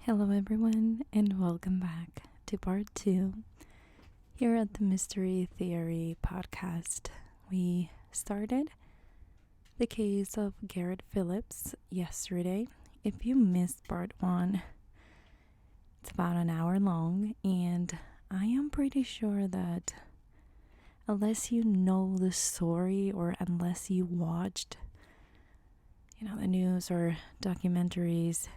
Hello, everyone, and welcome back to part 2 here at the Mystery Theory podcast. We started the case of Garret Philips yesterday. If you missed part 1, it's about an hour long, and I am pretty sure that unless you know the story or unless you watched, the news or documentaries,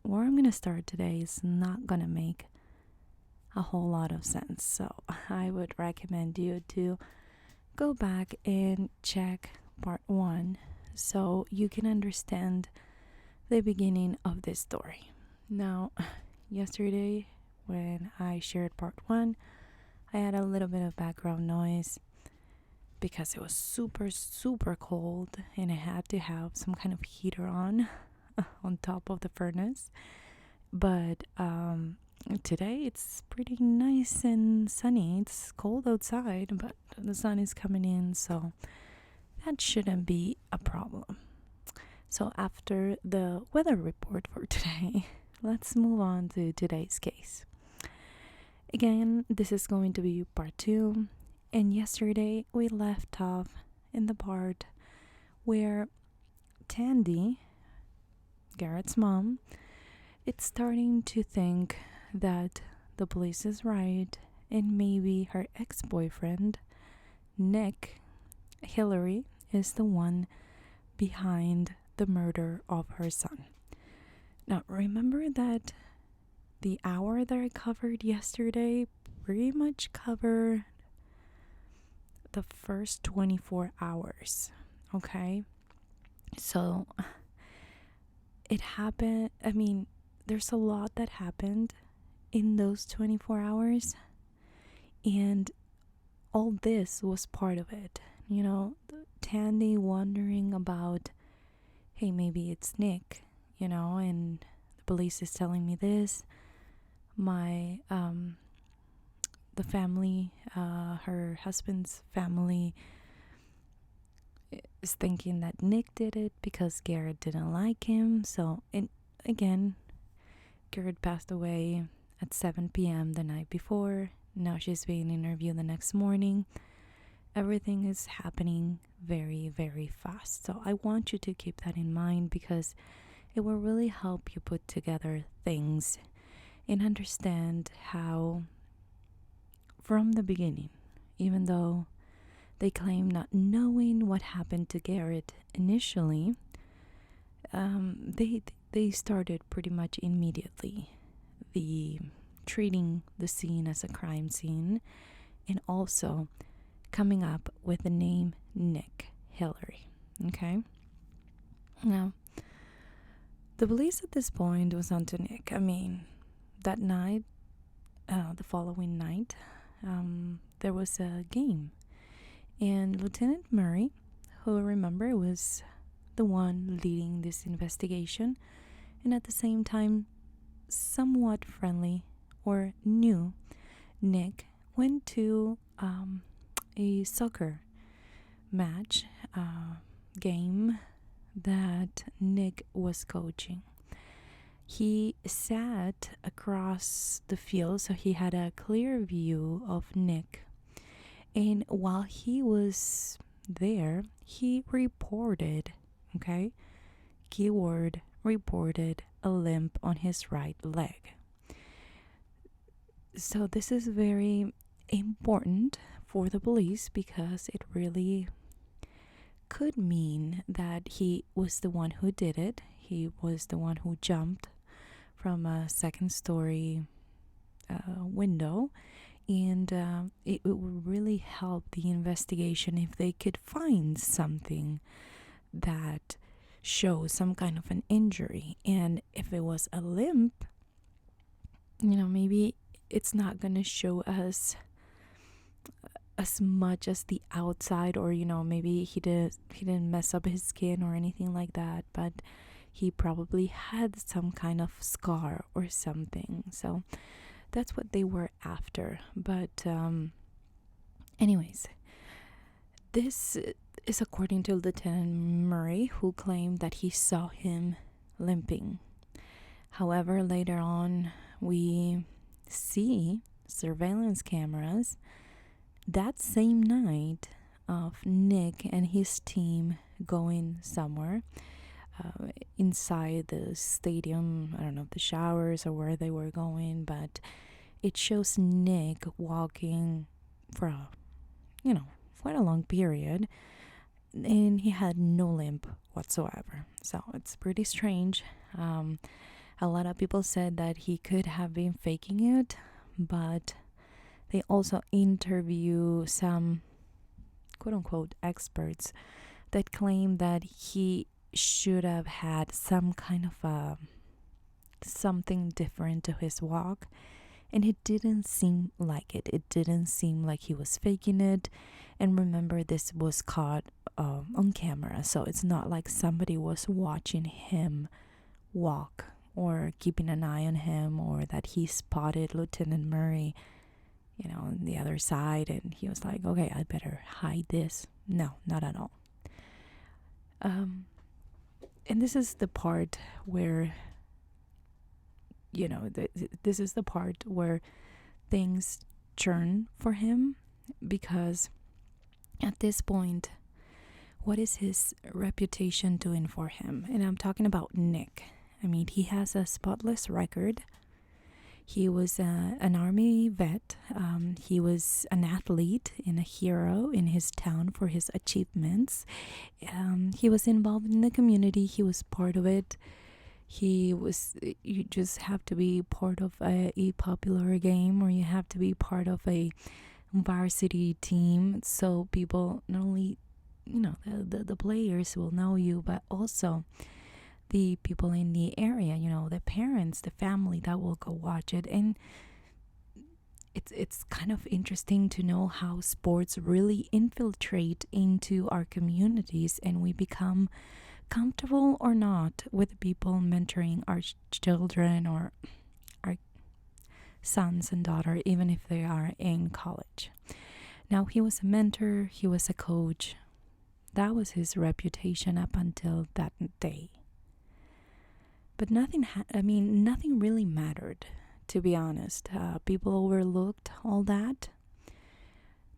where I'm going to start today is not going to make a whole lot of sense. So I would recommend you to go back and check part 1 so you can understand the beginning of this story. Now, yesterday when I shared part 1, I had a little bit of background noise because it was super, super cold and I had to have some kind of heater on top of the furnace. But today it's pretty nice and sunny. It's cold outside, but the sun is coming in, so that shouldn't be a problem. So after the weather report for today, let's move on to today's case. Again, this is going to be part 2, and yesterday we left off in the part where Tandy, Garrett's mom, it's starting to think that the police is right and maybe her ex-boyfriend, Nick Hillary, is the one behind the murder of her son. Now, remember that the hour that I covered yesterday pretty much covered the first 24 hours, okay? So it happened, there's a lot that happened in those 24 hours, and all this was part of it. Tandy wondering about, hey, maybe it's Nick, and the police is telling me this. My, the family, her husband's family is thinking that Nick did it because Garret didn't like him. So, and again, Garret passed away at 7 p.m. the night before. Now she's being interviewed the next morning. Everything is happening very, very fast. So I want you to keep that in mind because it will really help you put together things and understand how, from the beginning, even though they claim not knowing what happened to Garret initially, they started pretty much immediately treating the scene as a crime scene and also coming up with the name Nick Hillary. Okay? Now, the police at this point was onto Nick. That night, the following night, there was a game. And Lieutenant Murray, who remember was the one leading this investigation, and at the same time somewhat friendly or knew Nick, went to a soccer match game that Nick was coaching. He sat across the field, so he had a clear view of Nick. And while he was there, he reported, okay, keyword reported, a limp on his right leg. So this is very important for the police because it really could mean that he was the one who did it. He was the one who jumped from a second story window. And it would really help the investigation if they could find something that shows some kind of an injury. And if it was a limp, maybe it's not going to show us as much as the outside, or maybe he didn't mess up his skin or anything like that, but he probably had some kind of scar or something. So that's what they were after. But anyways, this is according to Lieutenant Murray, who claimed that he saw him limping. However, later on, we see surveillance cameras that same night of Nick and his team going somewhere inside the stadium. I don't know if the showers or where they were going, but it shows Nick walking for quite a long period, and he had no limp whatsoever. So it's pretty strange. A lot of people said that he could have been faking it, but they also interview some quote unquote experts that claim that he should have had some kind of something different to his walk, and it didn't seem like it. It didn't seem like he was faking it. And remember, this was caught on camera, so it's not like somebody was watching him walk or keeping an eye on him, or that he spotted Lieutenant Murray on the other side and he was like, okay, I better hide this. No, not at all. And this is the part where this is the part where things turn for him, because at this point, what is his reputation doing for him? And I'm talking about Nick. I mean, he has a spotless record. He was an army vet. He was an athlete and a hero in his town for his achievements. He was involved in the community. He was part of it. You just have to be part of a popular game, or you have to be part of a varsity team, so people not only the players will know you, but also the people in the area, the parents, the family that will go watch it. And it's kind of interesting to know how sports really infiltrate into our communities, and we become comfortable or not with people mentoring our children or our sons and daughter, even if they are in college. Now, he was a mentor, he was a coach. That was his reputation up until that day. But nothing really mattered, to be honest. People overlooked all that.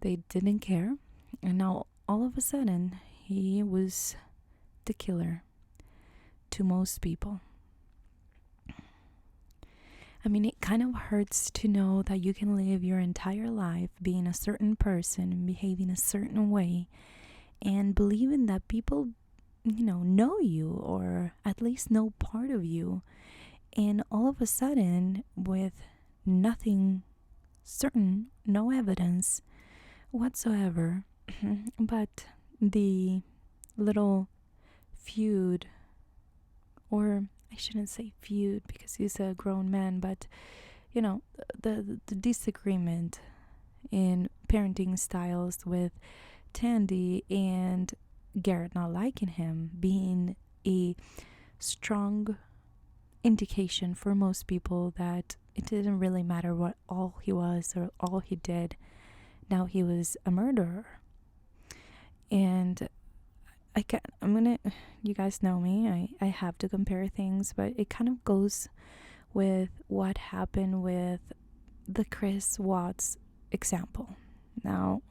They didn't care. And now, all of a sudden, he was the killer to most people. I mean, it kind of hurts to know that you can live your entire life being a certain person and behaving a certain way, and believing that people know you, or at least know part of you, and all of a sudden, with nothing certain, no evidence whatsoever, but the little feud, or I shouldn't say feud because he's a grown man, but the disagreement in parenting styles with Tandy and Garret not liking him being a strong indication for most people that it didn't really matter what all he was or all he did. Now he was a murderer. And you guys know me, I have to compare things, but it kind of goes with what happened with the Chris Watts example. Now,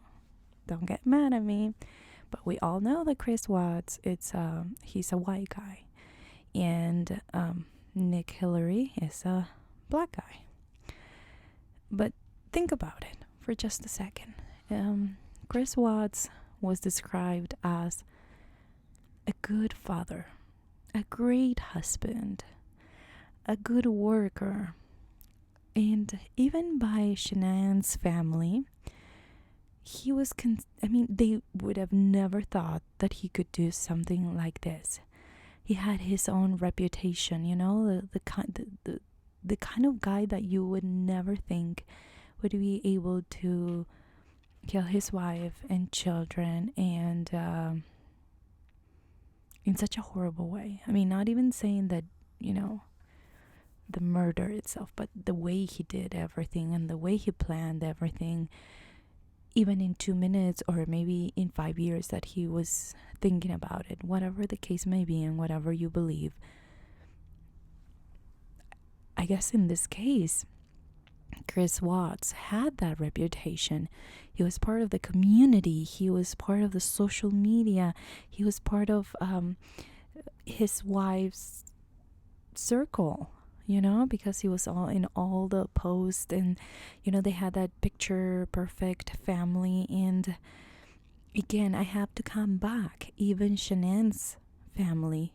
don't get mad at me, but we all know that Chris Watts, he's a white guy, and Nick Hillary is a black guy. But think about it for just a second. Chris Watts was described as a good father, a great husband, a good worker, and even by Shanann's family, he was they would have never thought that he could do something like this. He had his own reputation, the kind of guy that you would never think would be able to kill his wife and children, and in such a horrible way. I mean, not even saying that, the murder itself, but the way he did everything and the way he planned everything, even in 2 minutes or maybe in 5 years that he was thinking about it, whatever the case may be and whatever you believe. guess in this case, Chris Watts had that reputation. He was part of the community. He was part of the social media. He was part of his wife's circle, because he was all in all the posts, and they had that picture perfect family. And again, I have to come back. Even Shannon's family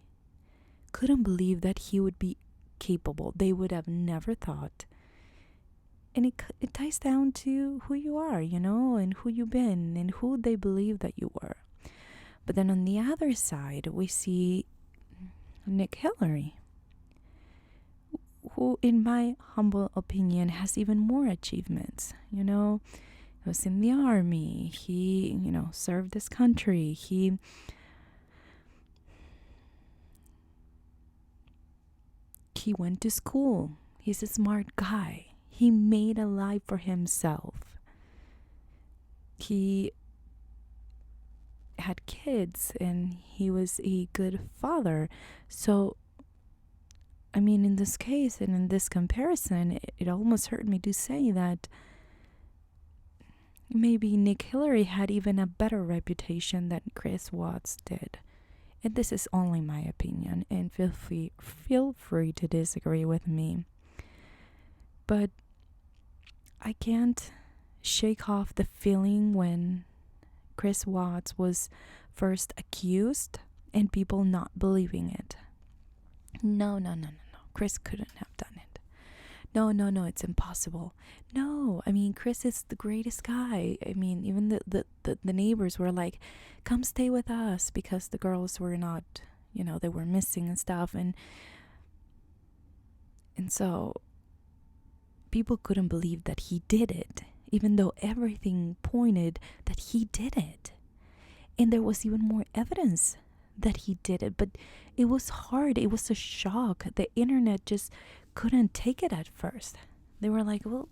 couldn't believe that he would be capable. They would have never thought. And it ties down to who you are, and who you've been and who they believe that you were. But then on the other side, we see Nick Hillary, who, in my humble opinion, has even more achievements. He was in the army. He, served his country. He went to school. He's a smart guy. He made a life for himself. He had kids and he was a good father. So, I mean, in this case and in this comparison, it almost hurt me to say that maybe Nick Hillary had even a better reputation than Chris Watts did. And this is only my opinion, and feel free to disagree with me. But I can't shake off the feeling when Chris Watts was first accused and people not believing it. No. Chris couldn't have done it. No, it's impossible. No, I mean, Chris is the greatest guy. I mean, even the neighbors were like, come stay with us, because the girls were not, they were missing and stuff. And so people couldn't believe that he did it, even though everything pointed that he did it. And there was even more evidence that he did it, but it was hard. It was a shock. The internet just couldn't take it at first. They were like, well,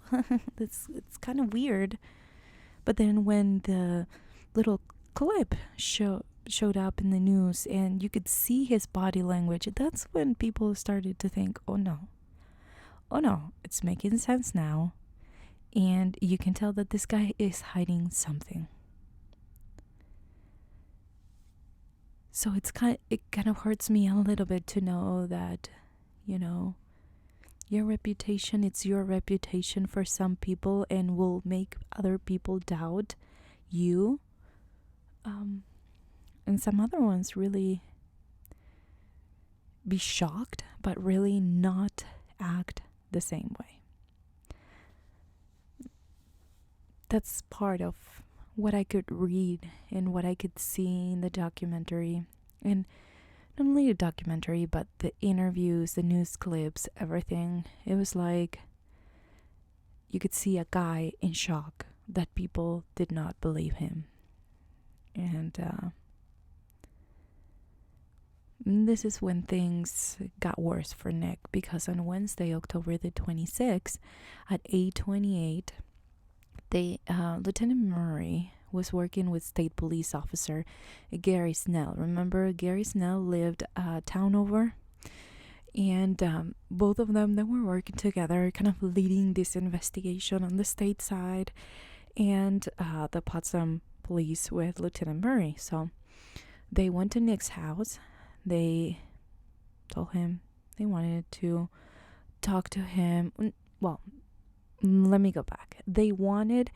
it's kind of weird. But then when the little clip showed up in the news and you could see his body language, that's when people started to think, oh no, it's making sense now. And you can tell that this guy is hiding something. So it kind of hurts me a little bit to know that, your reputation, it's your reputation for some people and will make other people doubt you. And some other ones really be shocked, but really not act the same way. That's part of what I could read and what I could see in the documentary. And not only the documentary, but the interviews, the news clips, everything. It was like you could see a guy in shock that people did not believe him. And this is when things got worse for Nick, because on Wednesday, October the 26th at 8:28, Lieutenant Murray was working with State Police Officer Gary Snell. Remember, Gary Snell lived a town over, and both of them, they were working together, kind of leading this investigation on the state side, and the Potsdam police with Lieutenant Murray. So they went to Nick's house. They told him they wanted to talk to him. Well, let me go back. They wanted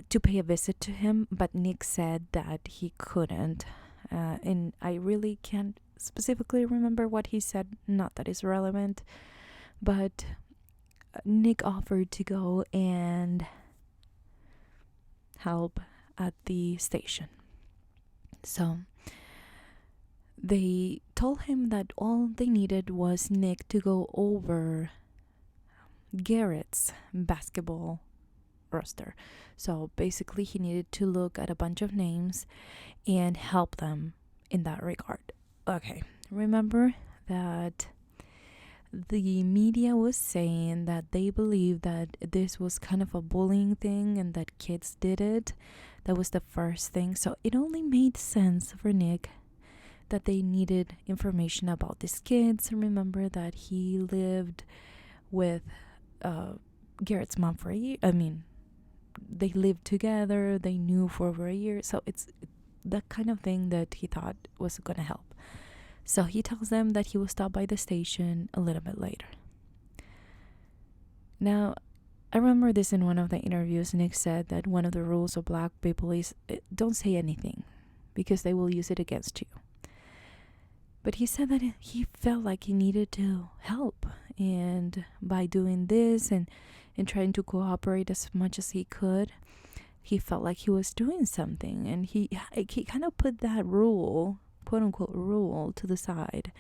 to pay a visit to him, but Nick said that he couldn't. And I really can't specifically remember what he said. Not that it's relevant. But Nick offered to go and help at the station. So they told him that all they needed was Nick to go over Garrett's basketball roster. So basically he needed to look at a bunch of names and help them in that regard. Okay, remember that the media was saying that they believed that this was kind of a bullying thing and that kids did it. That was the first thing. So it only made sense for Nick that they needed information about these kids. Remember that he lived with Garrett's mom for a year. I mean, they lived together, they knew for over a year, so it's the kind of thing that he thought was gonna help. So he tells them that he will stop by the station a little bit later. Now, I remember this in one of the interviews. Nick said that one of the rules of black people is don't say anything because they will use it against you. But he said that he felt like he needed to help, and by doing this and trying to cooperate as much as he could, he felt like he was doing something, and he kind of put that rule, quote unquote rule, to the side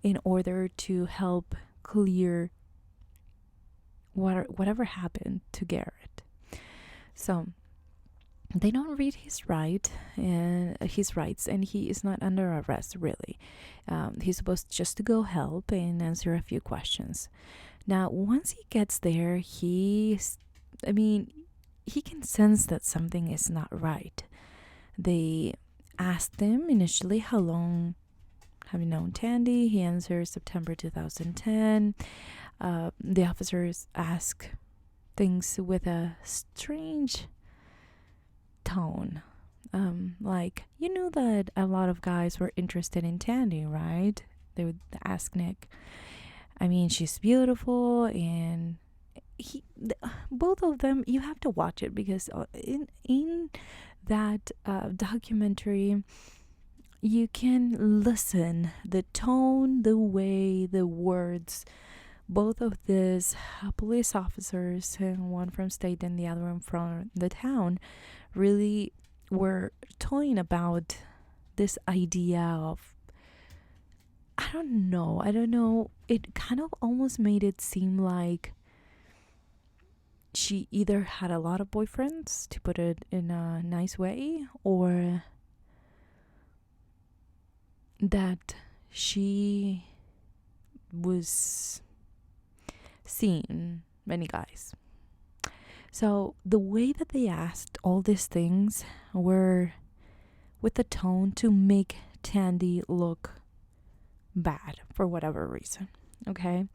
in order to help clear whatever happened to Garret. So they don't read his rights, and he is not under arrest really. He's supposed just to go help and answer a few questions. Now, once he gets there, he can sense that something is not right. They asked him initially, how long have you known Tandy? He answers September 2010. The officers ask things with a strange tone. Like, you knew that a lot of guys were interested in Tandy, right? They would ask Nick. I mean, she's beautiful, and both of them, you have to watch it because in that documentary, you can listen the tone, the way, the words. Both of these police officers, one from state and the other one from the town, really were toying about this idea of, I don't know. It kind of almost made it seem like she either had a lot of boyfriends, to put it in a nice way, or that she was seeing many guys. So the way that they asked all these things were with the tone to make Tandy look bad for whatever reason. Okay,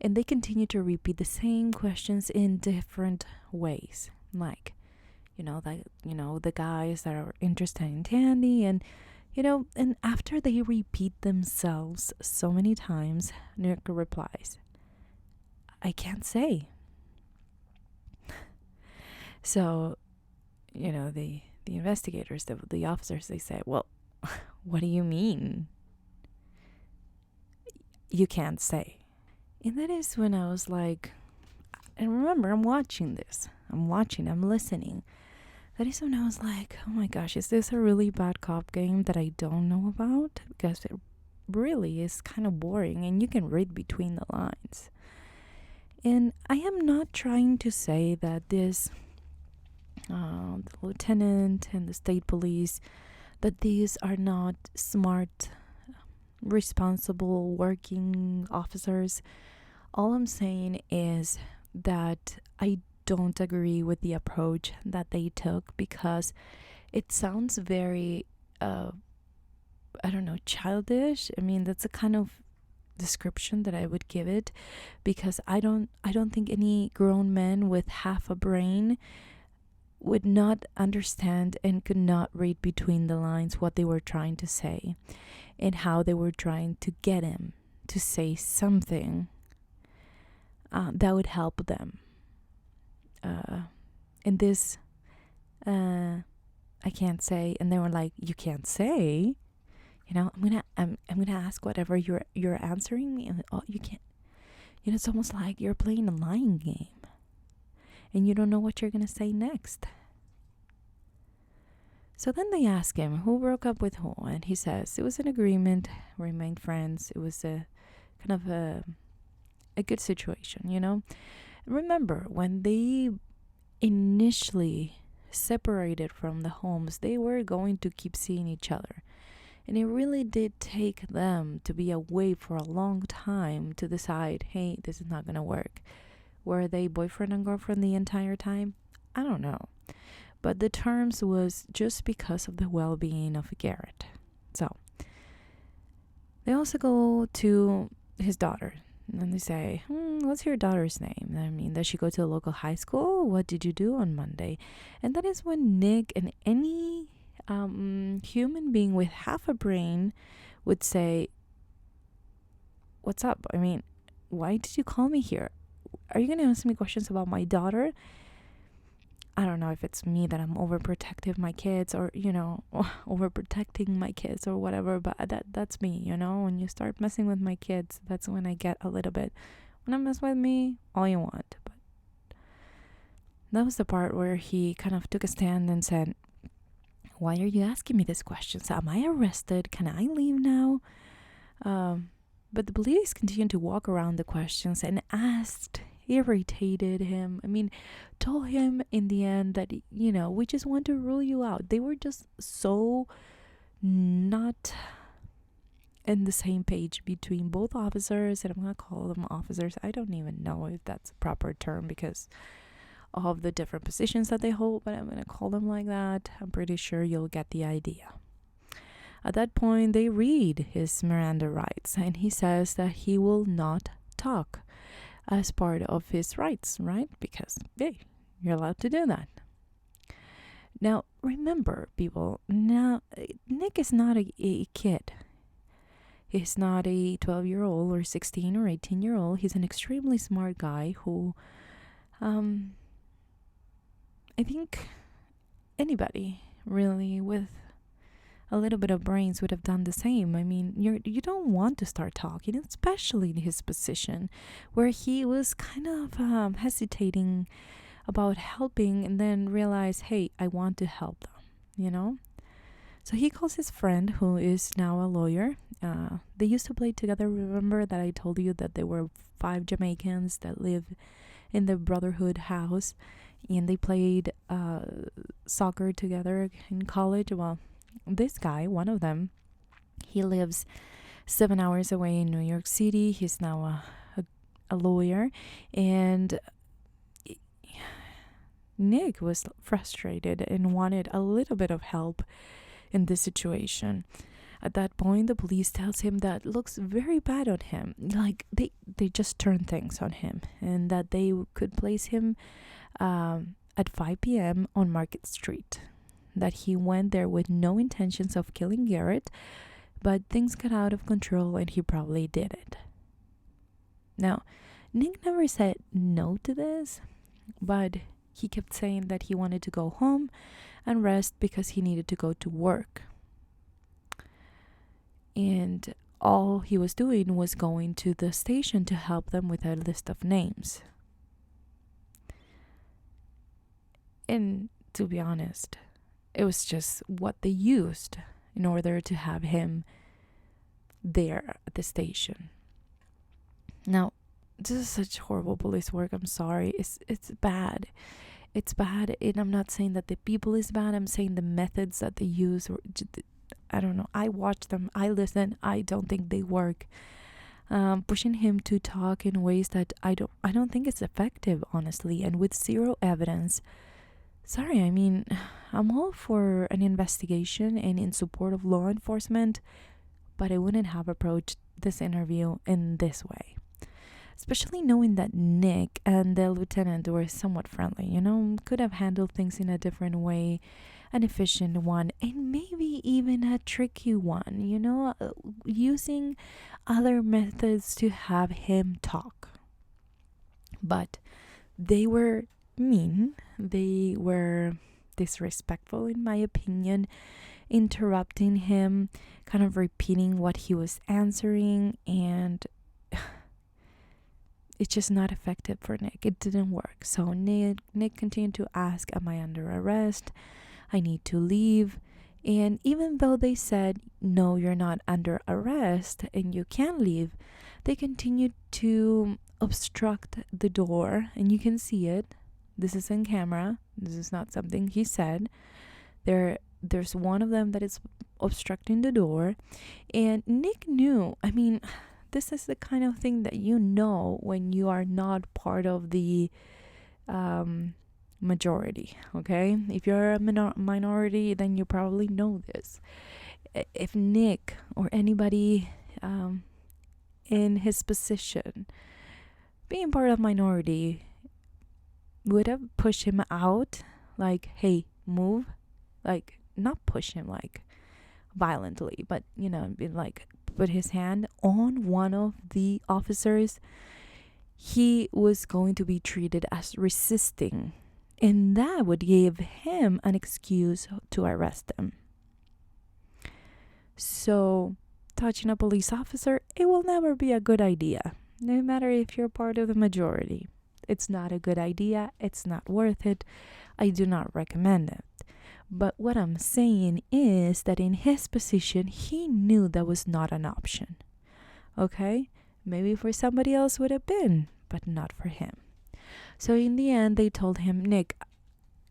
and they continue to repeat the same questions in different ways, like, the guys that are interested in Tandy, and and after they repeat themselves so many times, Nick replies, I can't say. So, the investigators, the officers, they say, well, what do you mean you can't say? And that is when I was like, and remember, I'm watching this. I'm listening. That is when I was like, oh my gosh, is this a really bad cop game that I don't know about? Because it really is kind of boring, and you can read between the lines. And I am not trying to say that this, the lieutenant and the state police, that these are not smart, responsible, working officers. All I'm saying is that I don't agree with the approach that they took, because it sounds very, childish. I mean, that's a kind of description that I would give it, because I don't think any grown man with half a brain would not understand and could not read between the lines what they were trying to say and how they were trying to get him to say something that would help them. And this, I can't say, and they were like, you can't say, I'm gonna ask whatever you're answering me, and you can't. It's almost like you're playing a lying game, and you don't know what you're gonna say next. So then they ask him who broke up with who, and he says it was an agreement, remained friends. It was a kind of a good situation, Remember, when they initially separated from the homes, they were going to keep seeing each other. And it really did take them to be away for a long time to decide, hey, this is not going to work. Were they boyfriend and girlfriend the entire time? I don't know. But the terms was just because of the well-being of Garret. So they also go to his daughter. And they say, what's your daughter's name? I mean, does she go to a local high school? What did you do on Monday? And that is when Nick and any human being with half a brain would say, what's up? I mean, why did you call me here? Are you going to ask me questions about my daughter? I don't know if it's me that I'm overprotective my kids, or overprotecting my kids or whatever, but that's me. When you start messing with my kids, that's when I get a little bit. When I mess with me, all you want. But that was the part where he kind of took a stand and said, why are you asking me these questions? Am I arrested? Can I leave now? But the police continued to walk around the questions and irritated him. I mean, told him in the end that, we just want to rule you out. They were just so not in the same page between both officers, and I'm going to call them officers. I don't even know if that's a proper term because of the different positions that they hold, but I'm going to call them like that. I'm pretty sure you'll get the idea. At that point, they read his Miranda rights, and he says that he will not talk as part of his rights, right? Because, hey, you're allowed to do that. Now, remember, people, now, Nick is not a kid. He's not a 12-year-old or 16 or 18-year-old. He's an extremely smart guy who, I think anybody really with a little bit of brains would have done the same. I mean, you don't want to start talking, especially in his position where he was kind of hesitating about helping and then realized, hey, I want to help them, So he calls his friend, who is now a lawyer. They used to play together. Remember that I told you that there were 5 Jamaicans that live in the Brotherhood house, and they played soccer together in college. Well, this guy, one of them, he lives 7 hours away in New York City. He's now a lawyer, and Nick was frustrated and wanted a little bit of help in this situation. At that point, the police tells him that looks very bad on him. Like they just turned things on him, and that they could place him at 5 p.m. on Market Street. That he went there with no intentions of killing Garret, but things got out of control and he probably did it. Now, Nick never said no to this, but he kept saying that he wanted to go home and rest because he needed to go to work. And all he was doing was going to the station to help them with a list of names. And to be honest, it was just what they used in order to have him there at the station. Now, this is such horrible police work. I'm sorry. It's bad. It's bad. And I'm not saying that the people is bad. I'm saying the methods that they use. I don't know. I watch them. I listen. I don't think they work. Pushing him to talk in ways that I don't think it's effective, honestly, and with zero evidence. Sorry, I mean, I'm all for an investigation and in support of law enforcement, but I wouldn't have approached this interview in this way. Especially knowing that Nick and the lieutenant were somewhat friendly, could have handled things in a different way, an efficient one, and maybe even a tricky one, using other methods to have him talk. But they were mean, they were disrespectful in my opinion, interrupting him, kind of repeating what he was answering, and it's just not effective for Nick. It didn't work. So Nick continued to ask, am I under arrest? I need to leave. And even though they said, no, you're not under arrest and you can leave, they continued to obstruct the door, and you can see it. This is in camera. This is not something he said. There's one of them that is obstructing the door, and Nick knew. I mean, this is the kind of thing that when you are not part of the majority, okay? If you're a minority, then you probably know this. If Nick or anybody in his position, being part of minority, would have pushed him out, like, hey, move, like, not push him like violently, but be like, put his hand on one of the officers, he was going to be treated as resisting, and that would give him an excuse to arrest them. So touching a police officer, it will never be a good idea, no matter if you're part of the majority. It's not a good idea. It's not worth it. I do not recommend it. But what I'm saying is that in his position, he knew that was not an option. Okay? Maybe for somebody else would have been, but not for him. So in the end, they told him, Nick,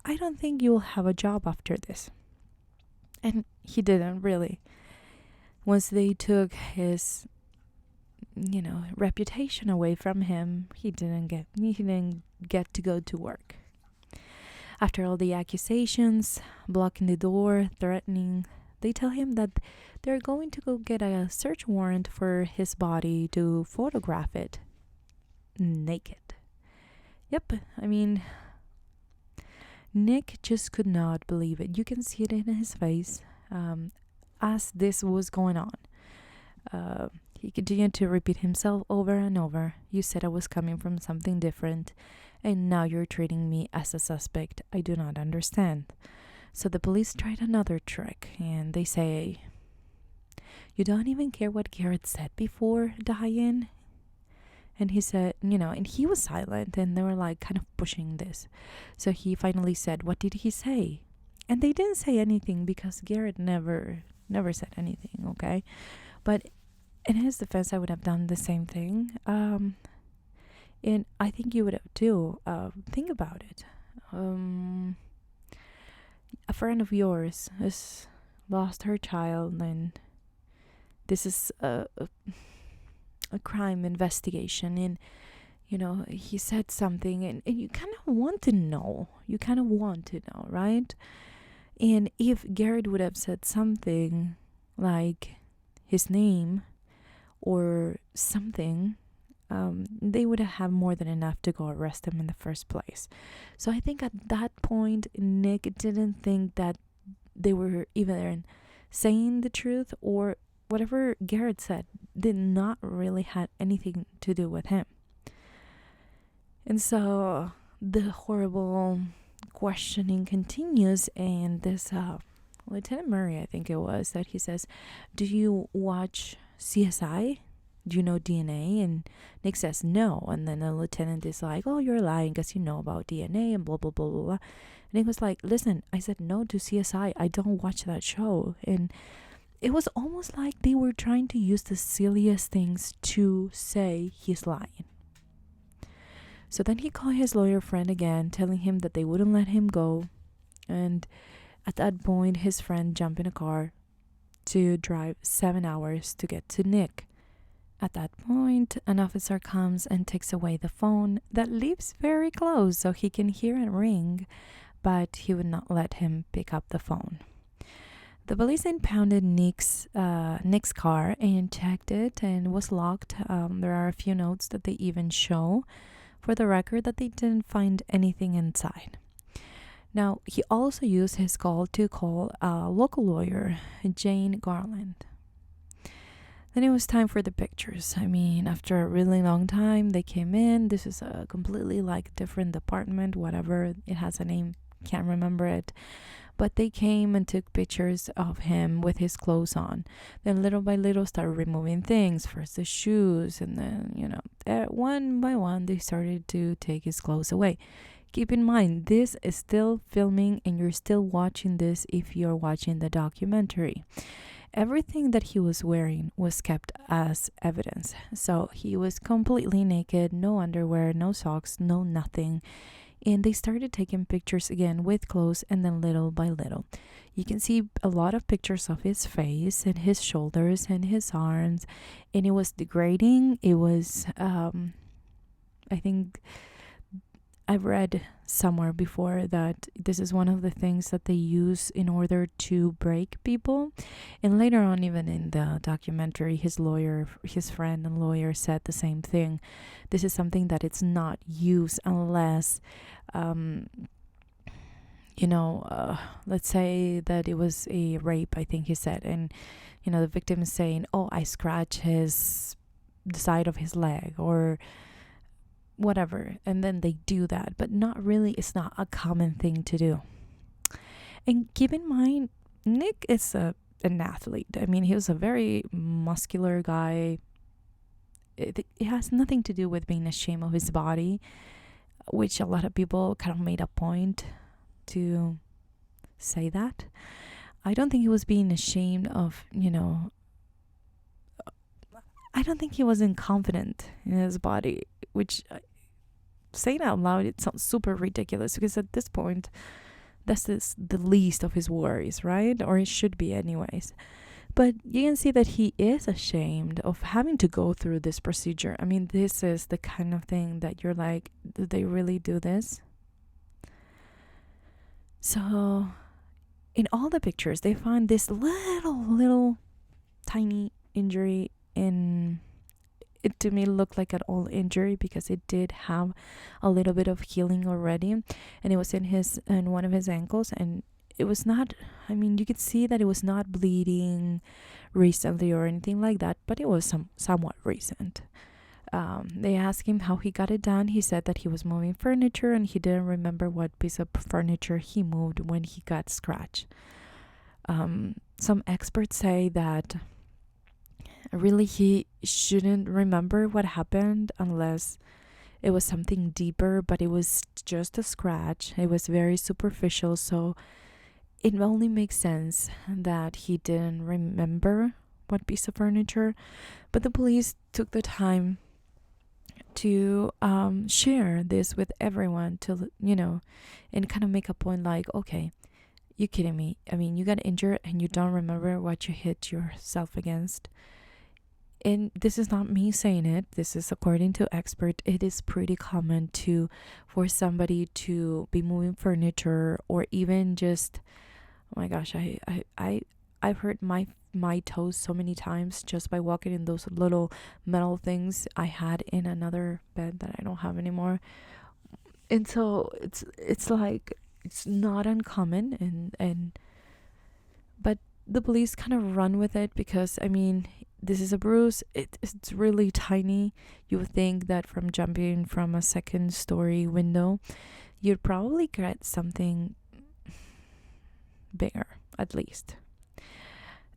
I don't think you'll have a job after this. And he didn't really. Once they took his, reputation away from him, he didn't get to go to work. After all the accusations, blocking the door, threatening, they tell him that they're going to go get a search warrant for his body to photograph it naked. Yep, Nick just could not believe it. You can see it in his face as this was going on. He continued to repeat himself over and over. You said I was coming from something different, and now you're treating me as a suspect. I do not understand. So the police tried another trick, and they say, you don't even care what Garret said before dying? And he said, and he was silent, and they were like kind of pushing this. So he finally said, what did he say? And they didn't say anything because Garret never said anything, okay? But in his defense, I would have done the same thing. And I think you would have too. Think about it. A friend of yours has lost her child, and this is a crime investigation, and he said something, and you kind of want to know. Right? And if Garret would have said something like his name or something, they would have more than enough to go arrest him in the first place. So I think at that point, Nick didn't think that they were either saying the truth, or whatever Garret said did not really have anything to do with him. And so the horrible questioning continues, and this Lieutenant Murray, I think it was, that he says, do you watch CSI? Do you know DNA? And Nick says no. And then the lieutenant is like, oh, you're lying because you know about DNA and blah, blah, blah, blah, blah. And Nick was like, listen, I said no to CSI. I don't watch that show. And it was almost like they were trying to use the silliest things to say he's lying. So then he called his lawyer friend again, telling him that they wouldn't let him go. And at that point, his friend jumped in a car to drive 7 hours to get to Nick. At that point, an officer comes and takes away the phone that lives very close so he can hear it ring, but he would not let him pick up the phone. The police impounded Nick's car and checked it, and was locked. There are a few notes that they even show for the record that they didn't find anything inside. Now, he also used his call to call a local lawyer, Jane Garland. Then it was time for the pictures. After a really long time, they came in. This is a completely different department, whatever. It has a name, can't remember it. But they came and took pictures of him with his clothes on. Then little by little started removing things. First the shoes, and then, one by one, they started to take his clothes away. Keep in mind, this is still filming, and you're still watching this if you're watching the documentary. Everything that he was wearing was kept as evidence. So he was completely naked, no underwear, no socks, no nothing. And they started taking pictures again with clothes, and then little by little. You can see a lot of pictures of his face and his shoulders and his arms. And it was degrading. It was, I think, I've read somewhere before that this is one of the things that they use in order to break people. And later on, even in the documentary, his friend and lawyer said the same thing. This is something that it's not used unless, um, let's say that it was a rape, I think he said. And, the victim is saying, oh, I scratched the side of his leg or whatever, and then they do that, but it's not a common thing to do. And keep in mind, Nick is an athlete. I mean, he was a very muscular guy. It has nothing to do with being ashamed of his body, which a lot of people kind of made a point to say that. I don't think he was being ashamed of, I don't think he wasn't confident in his body, which, saying out loud, it sounds super ridiculous because at this point, that's the least of his worries, right? Or it should be anyways. But you can see that he is ashamed of having to go through this procedure. I mean, this is the kind of thing that you're like, did they really do this? So in all the pictures, they find this little tiny injury in it. To me looked like an old injury because it did have a little bit of healing already, and it was in one of his ankles, and it was not, I mean, you could see that it was not bleeding recently or anything like that, but it was somewhat recent. They asked him how he got it done. He said that he was moving furniture and he didn't remember what piece of furniture he moved when he got scratched. Some experts say that really he shouldn't remember what happened unless it was something deeper, but it was just a scratch. It was very superficial, so it only makes sense that he didn't remember what piece of furniture. But the police took the time to share this with everyone to, and kind of make a point like, okay, you kidding me? I mean, you got injured and you don't remember what you hit yourself against. And this is not me saying it. This is according to expert. It is pretty common for somebody to be moving furniture or even just, oh my gosh, I've hurt my toes so many times just by walking in those little metal things I had in another bed that I don't have anymore. And so it's like, it's not uncommon, but the police kind of run with it because, I mean, this is a bruise. It's really tiny. You would think that from jumping from a second story window, you'd probably get something bigger, at least.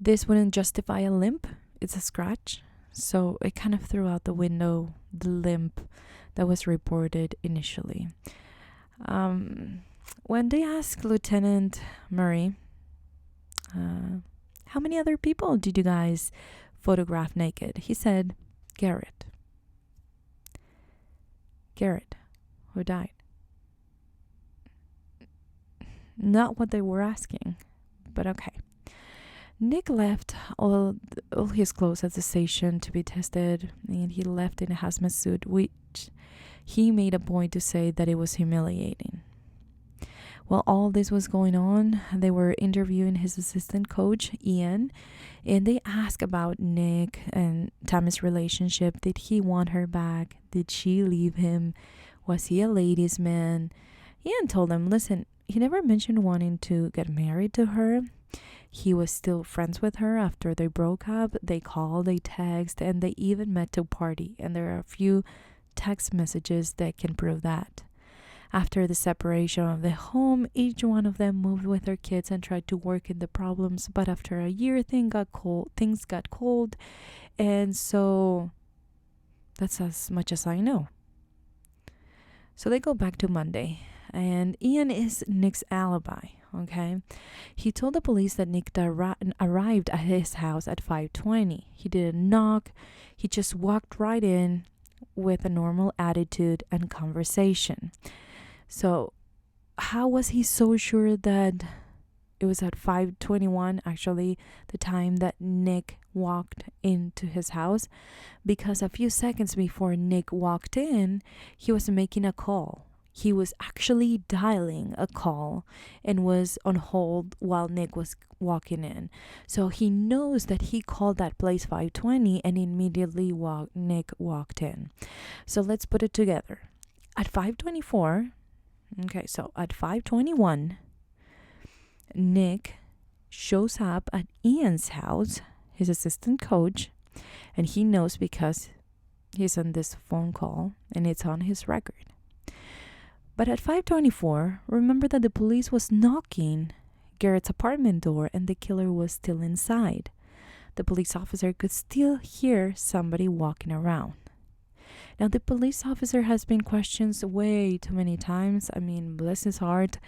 This wouldn't justify a limp. It's a scratch. So it kind of threw out the window the limp that was reported initially. When they asked Lieutenant Murray, how many other people did you guys photograph naked? He said, Garret, who died. Not what they were asking, but okay. Nick left all his clothes at the station to be tested, and he left in a hazmat suit, which he made a point to say that it was humiliating. While all this was going on, they were interviewing his assistant coach, Ian, and they asked about Nick and Tammy's relationship. Did he want her back? Did she leave him? Was he a ladies' man? Ian told them, listen, he never mentioned wanting to get married to her. He was still friends with her after they broke up. They called, they texted, and they even met to party. And there are a few text messages that can prove that. After the separation of the home, each one of them moved with their kids and tried to work in the problems. But after a year, things got cold. And so that's as much as I know. So they go back to Monday. And Ian is Nick's alibi, okay? He told the police that Nick arrived at his house at 5:20. He didn't knock. He just walked right in with a normal attitude and conversation. So how was he so sure that it was at 5:21, actually, the time that Nick walked into his house? Because a few seconds before Nick walked in, he was making a call. he was actually dialing a call and was on hold while Nick was walking in. So he knows that he called that place 5:20 and immediately Nick walked in. So let's put it together. At 5:24, okay, so at 5:21, Nick shows up at Ian's house, his assistant coach, and he knows because he's on this phone call and it's on his record. But at 5:24, remember that the police was knocking Garrett's apartment door and the killer was still inside. The police officer could still hear somebody walking around. Now, the police officer has been questioned way too many times. I mean, bless his heart,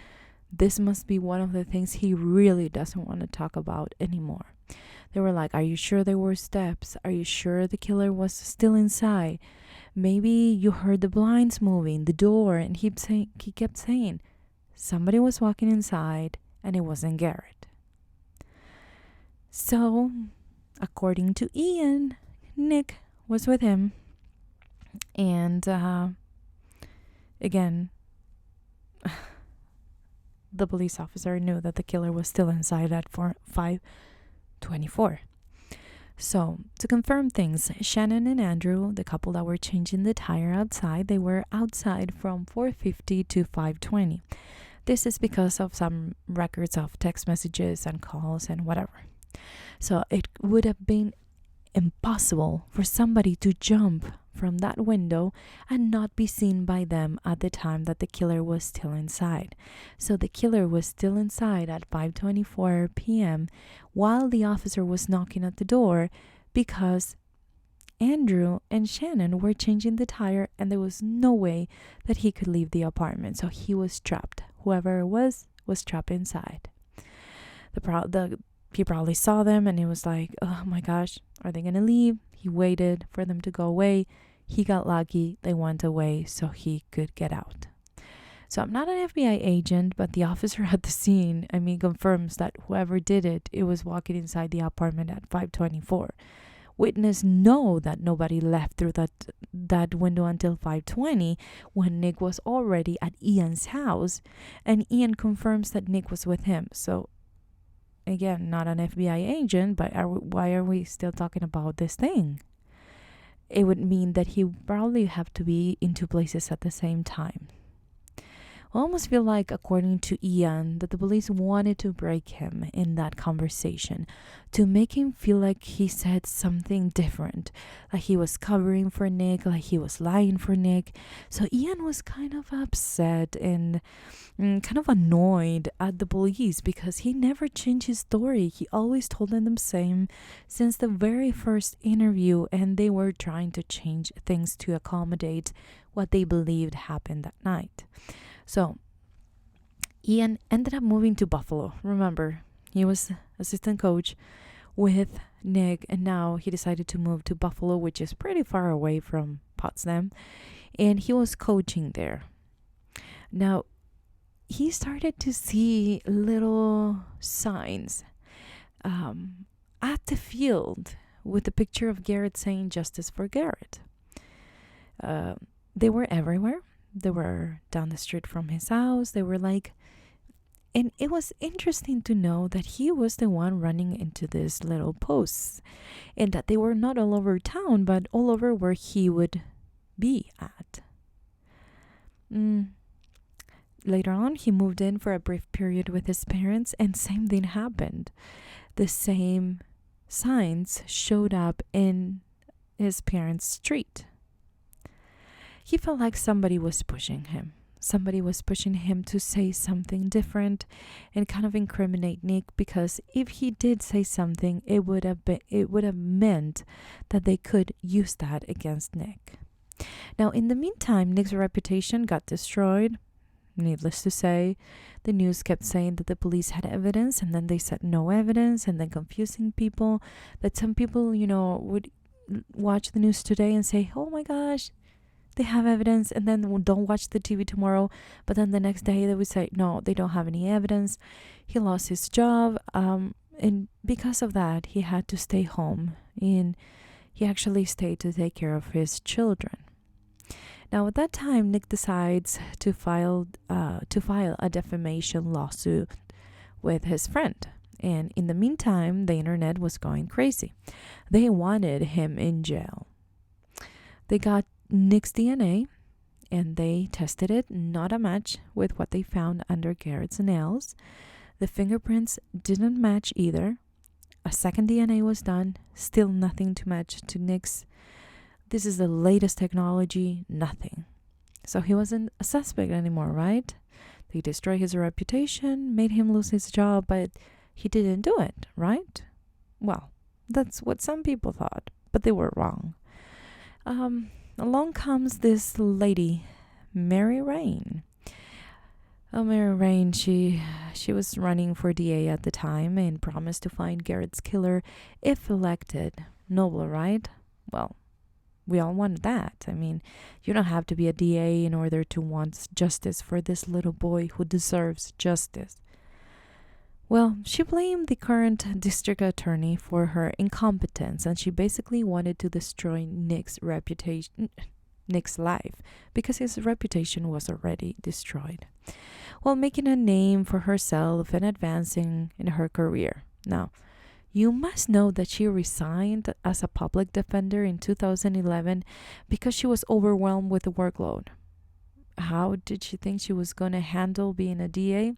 this must be one of the things he really doesn't want to talk about anymore. They were like, are you sure there were steps? Are you sure the killer was still inside? Maybe you heard the blinds moving, the door, and he kept saying, somebody was walking inside and it wasn't Garret. So, according to Ian, Nick was with him. And again, the police officer knew that the killer was still inside at 5:24. So, to confirm things, Shannon and Andrew, the couple that were changing the tire outside, they were outside from 4:50 to 5:20. This is because of some records of text messages and calls and whatever. So, it would have been impossible for somebody to jump from that window and not be seen by them at the time that the killer was still inside. So the killer was still inside at 5:24 p.m. while the officer was knocking at the door because Andrew and Shannon were changing the tire and there was no way that he could leave the apartment. So he was trapped. Whoever it was trapped inside. He probably saw them and he was like, oh my gosh, are they going to leave? He waited for them to go away. He got lucky. They went away so he could get out. So I'm not an FBI agent, but the officer at the scene, confirms that whoever did it, it was walking inside the apartment at 5:24. Witnesses know that nobody left through that window until 5:20 when Nick was already at Ian's house, and Ian confirms that Nick was with him. So again, not an FBI agent, but why are we still talking about this thing? It would mean that he probably have to be in two places at the same time. I almost feel like, according to Ian, that the police wanted to break him in that conversation to make him feel like he said something different, like he was covering for Nick, like he was lying for Nick. So Ian was kind of upset and kind of annoyed at the police because he never changed his story. He always told them the same since the very first interview, and they were trying to change things to accommodate what they believed happened that night. So, Ian ended up moving to Buffalo. Remember, he was assistant coach with Nick, and now he decided to move to Buffalo, which is pretty far away from Potsdam, and he was coaching there. Now, he started to see little signs at the field with the picture of Garret saying "Justice for Garret." They were everywhere. They were down the street from his house. They were like, and it was interesting to know that he was the one running into these little posts, and that they were not all over town, but all over where he would be at. Later on, he moved in for a brief period with his parents, and same thing happened. The same signs showed up in his parents' street. He felt like somebody was pushing him. Somebody was pushing him to say something different and kind of incriminate Nick, because if he did say something, it would have meant that they could use that against Nick. Now, in the meantime, Nick's reputation got destroyed. Needless to say, the news kept saying that the police had evidence, and then they said no evidence, and then confusing people. That some people, would watch the news today and say, oh my gosh, they have evidence, and then don't watch the TV tomorrow, but then the next day they would say no, they don't have any evidence. He lost his job, and because of that he had to stay home, and he actually stayed to take care of his children. Now, at that time, Nick decides to file a defamation lawsuit with his friend. And in the meantime, the internet was going crazy. They wanted him in jail. They got Nick's DNA and they tested it, not a match with what they found under Garrett's nails. The fingerprints didn't match either. A second DNA was done, still nothing to match to Nick's. This is the latest technology, nothing. So he wasn't a suspect anymore, right? They destroyed his reputation, made him lose his job, but he didn't do it, right? Well, that's what some people thought, but they were wrong. Along comes this lady, Mary Rain. Oh, Mary Rain, she was running for DA at the time and promised to find Garrett's killer if elected. Noble, right? Well, we all want that. I mean, you don't have to be a DA in order to want justice for this little boy who deserves justice. Well, she blamed the current district attorney for her incompetence, and she basically wanted to destroy Nick's life, because his reputation was already destroyed, while making a name for herself and advancing in her career. Now, you must know that she resigned as a public defender in 2011 because she was overwhelmed with the workload. How did she think she was going to handle being a DA?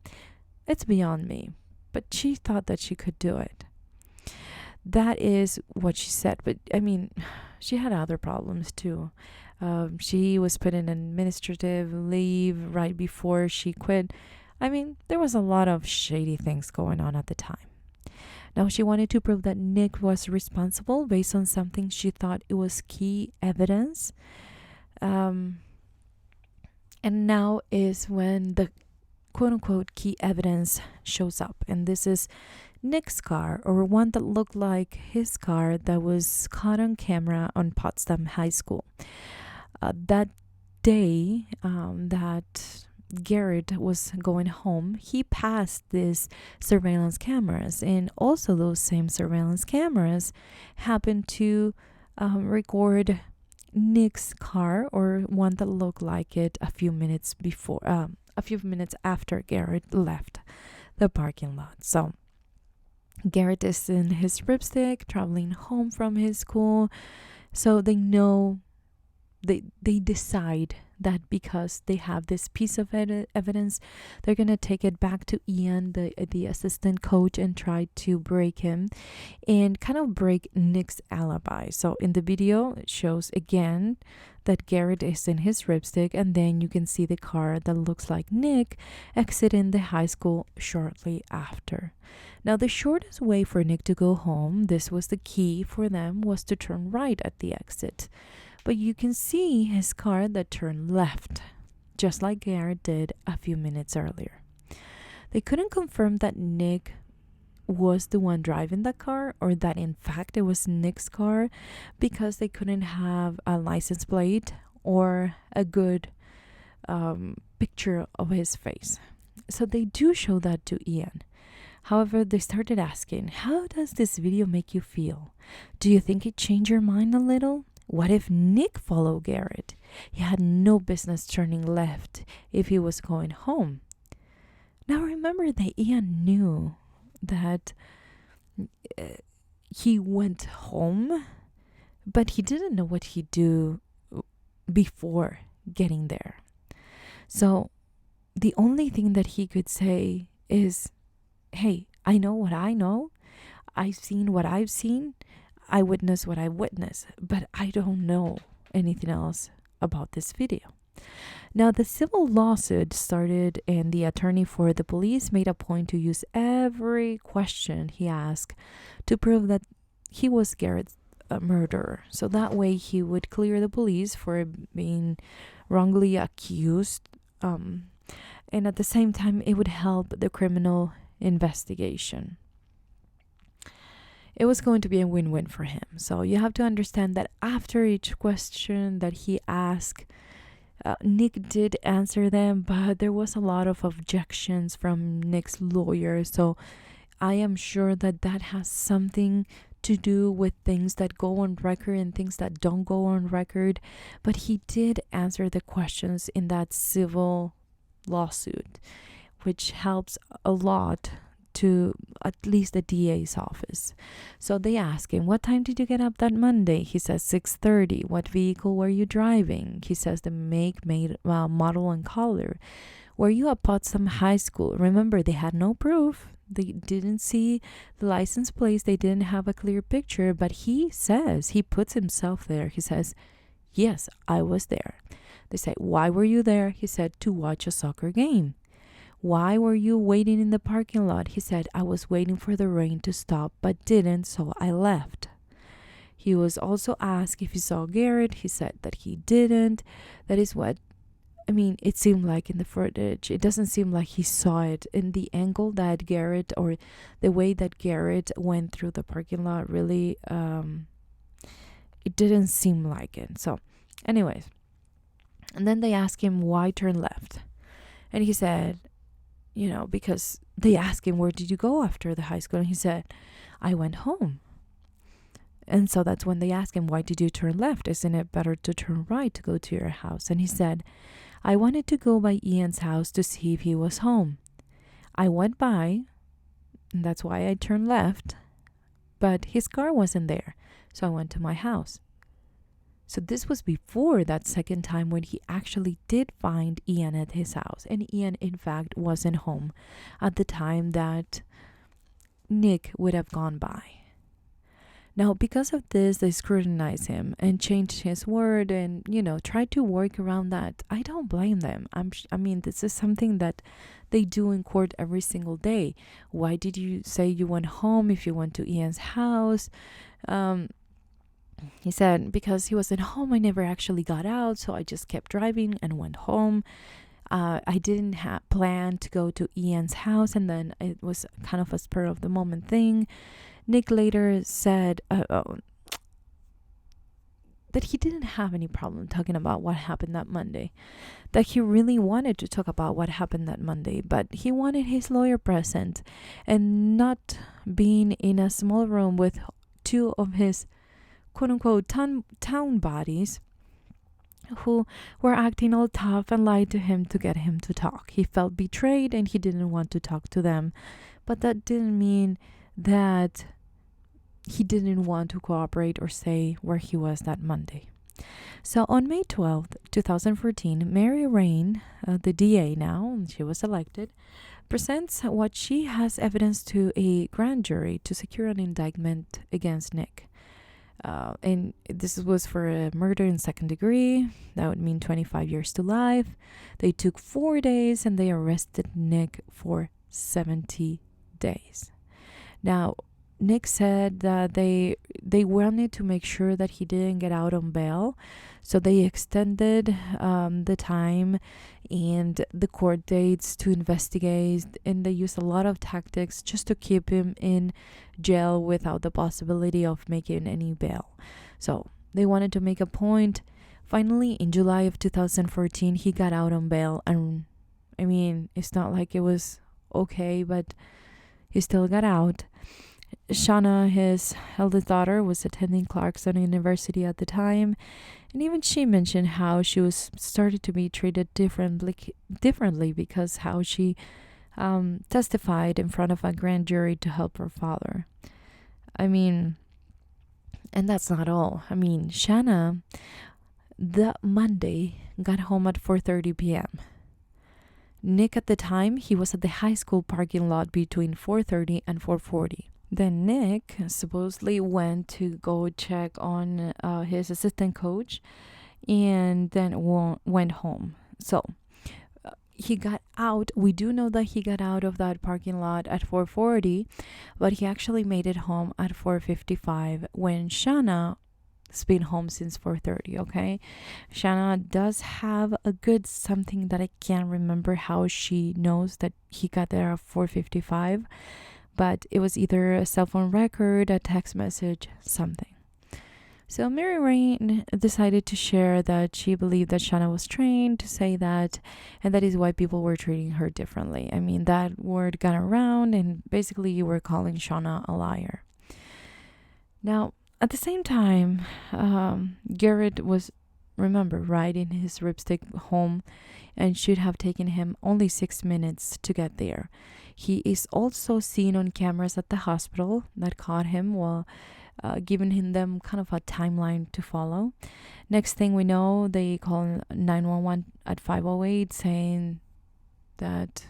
It's beyond me. But she thought that she could do it. That is what she said. But I mean, she had other problems too. She was put in administrative leave right before she quit. I mean, there was a lot of shady things going on at the time. Now, she wanted to prove that Nick was responsible based on something she thought it was key evidence. And now is when the quote-unquote key evidence shows up, and this is Nick's car, or one that looked like his car, that was caught on camera on Potsdam High School. That day that Garret was going home, he passed these surveillance cameras, and also those same surveillance cameras happened to record Nick's car, or one that looked like it, a few minutes after Garret left the parking lot. So Garret is in his ripstick traveling home from his school. So they know, they decide that because they have this piece of evidence, they're going to take it back to Ian, the assistant coach, and try to break him and kind of break Nick's alibi. So in the video, it shows again that Garret is in his ripstick, and then you can see the car that looks like Nick exiting the high school shortly after. Now, the shortest way for Nick to go home, this was the key for them, was to turn right at the exit. But you can see his car that turned left, just like Garret did a few minutes earlier. They couldn't confirm that Nick was the one driving the car, or that in fact it was Nick's car, because they couldn't have a license plate or a good picture of his face. So they do show that to Ian. However, they started asking, how does this video make you feel? Do you think it changed your mind a little? What if Nick followed Garret? He had no business turning left if he was going home. Now remember that Ian knew that he went home, but he didn't know what he'd do before getting there. So the only thing that he could say is, hey, I know what I know. I've seen what I've seen. I witnessed what I witnessed, but I don't know anything else about this video. Now, the civil lawsuit started, and the attorney for the police made a point to use every question he asked to prove that he was Garret's murderer. So that way he would clear the police for being wrongly accused. And at the same time, it would help the criminal investigation. It was going to be a win-win for him. So you have to understand that after each question that he asked, Nick did answer them, but there was a lot of objections from Nick's lawyer. So I am sure that that has something to do with things that go on record and things that don't go on record, but he did answer the questions in that civil lawsuit, which helps a lot to at least the DA's office. So they ask him, what time did you get up that Monday? He says 6:30. What vehicle were you driving? He says the make, model, and color. Were you at Potsdam High School? Remember, they had no proof. They didn't see the license plates. They didn't have a clear picture, but he says, he puts himself there. He says, yes, I was there. They say, why were you there? He said, to watch a soccer game. Why were you waiting in the parking lot? He said, I was waiting for the rain to stop, but didn't, so I left. He was also asked if he saw Garret. He said that he didn't. That is what, it seemed like in the footage. It doesn't seem like he saw it in the angle that Garret, or the way that Garret went through the parking lot, really, it didn't seem like it. So, anyways. And then they asked him why turn left. And he said, because they asked him, where did you go after the high school? And he said, I went home. And so that's when they asked him, why did you turn left? Isn't it better to turn right to go to your house? And he said, I wanted to go by Ian's house to see if he was home. I went by, and that's why I turned left, but his car wasn't there. So I went to my house. So this was before that second time when he actually did find Ian at his house. And Ian, in fact, wasn't home at the time that Nick would have gone by. Now, because of this, they scrutinized him and changed his word and, tried to work around that. I don't blame them. This is something that they do in court every single day. Why did you say you went home if you went to Ian's house? He said, because he wasn't home, I never actually got out, so I just kept driving and went home. I didn't plan to go to Ian's house, and then it was kind of a spur of the moment thing. Nick later said that he didn't have any problem talking about what happened that Monday, that he really wanted to talk about what happened that Monday, but he wanted his lawyer present and not being in a small room with two of his quote-unquote town bodies who were acting all tough and lied to him to get him to talk. He felt betrayed and he didn't want to talk to them, but that didn't mean that he didn't want to cooperate or say where he was that Monday. So on May 12th, 2014, Mary Rain, the DA now, she was elected, presents what she has evidence to a grand jury to secure an indictment against Nick. And this was for a murder in second degree. That would mean 25 years to life. They took 4 days and they arrested Nick for 70 days. Now, Nick said that they wanted to make sure that he didn't get out on bail. So they extended the time and the court dates to investigate, and they used a lot of tactics just to keep him in jail without the possibility of making any bail. So they wanted to make a point. Finally, in July of 2014, he got out on bail, and it's not like it was okay, but he still got out. Shauna, his eldest daughter, was attending Clarkson University at the time, and even she mentioned how she was started to be treated differently because how she testified in front of a grand jury to help her father. And that's not all. Shauna, that Monday, got home at 4:30 p.m. Nick, at the time, he was at the high school parking lot between 4:30 and 4:40. Then Nick supposedly went to go check on his assistant coach and then went home. So he got out. We do know that he got out of that parking lot at 4:40, but he actually made it home at 4:55 when Shauna has been home since 4:30, okay? Shauna does have a good something that I can't remember how she knows that he got there at 4:55. But it was either a cell phone record, a text message, something. So Mary Rain decided to share that she believed that Shauna was trained to say that, and that is why people were treating her differently. That word got around, and basically you were calling Shauna a liar. Now, at the same time, Garrett was, remember, riding his ripstick home and should have taken him only 6 minutes to get there. He is also seen on cameras at the hospital that caught him while giving him them kind of a timeline to follow. Next thing we know, they call 911 at 5:08 saying that,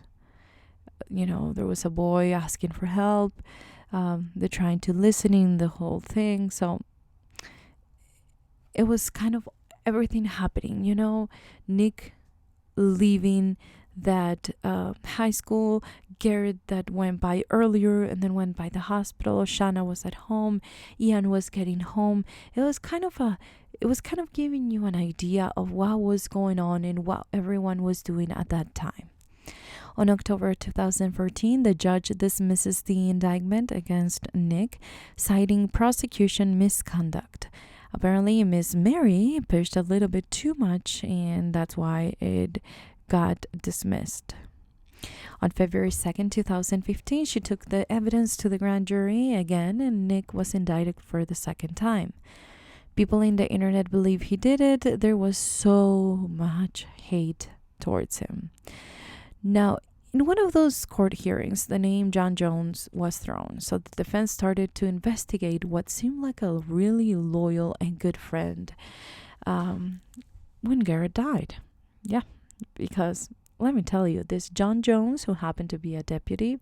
there was a boy asking for help. They're trying to listen in the whole thing. So it was kind of everything happening, Nick leaving that high school, Garrett that went by earlier and then went by the hospital, Shanna was at home, Ian was getting home. It was kind of giving you an idea of what was going on and what everyone was doing at that time. On October 2014, the judge dismisses the indictment against Nick, citing prosecution misconduct. Apparently, Miss Mary pushed a little bit too much, and that's why it got dismissed. On February 2nd, 2015, she took the evidence to the grand jury again, and Nick was indicted for the second time. People in the internet believe he did it. There was so much hate towards him. Now, in one of those court hearings, the name John Jones was thrown, so the defense started to investigate what seemed like a really loyal and good friend when Garrett died. Yeah, because let me tell you, this John Jones, who happened to be a deputy,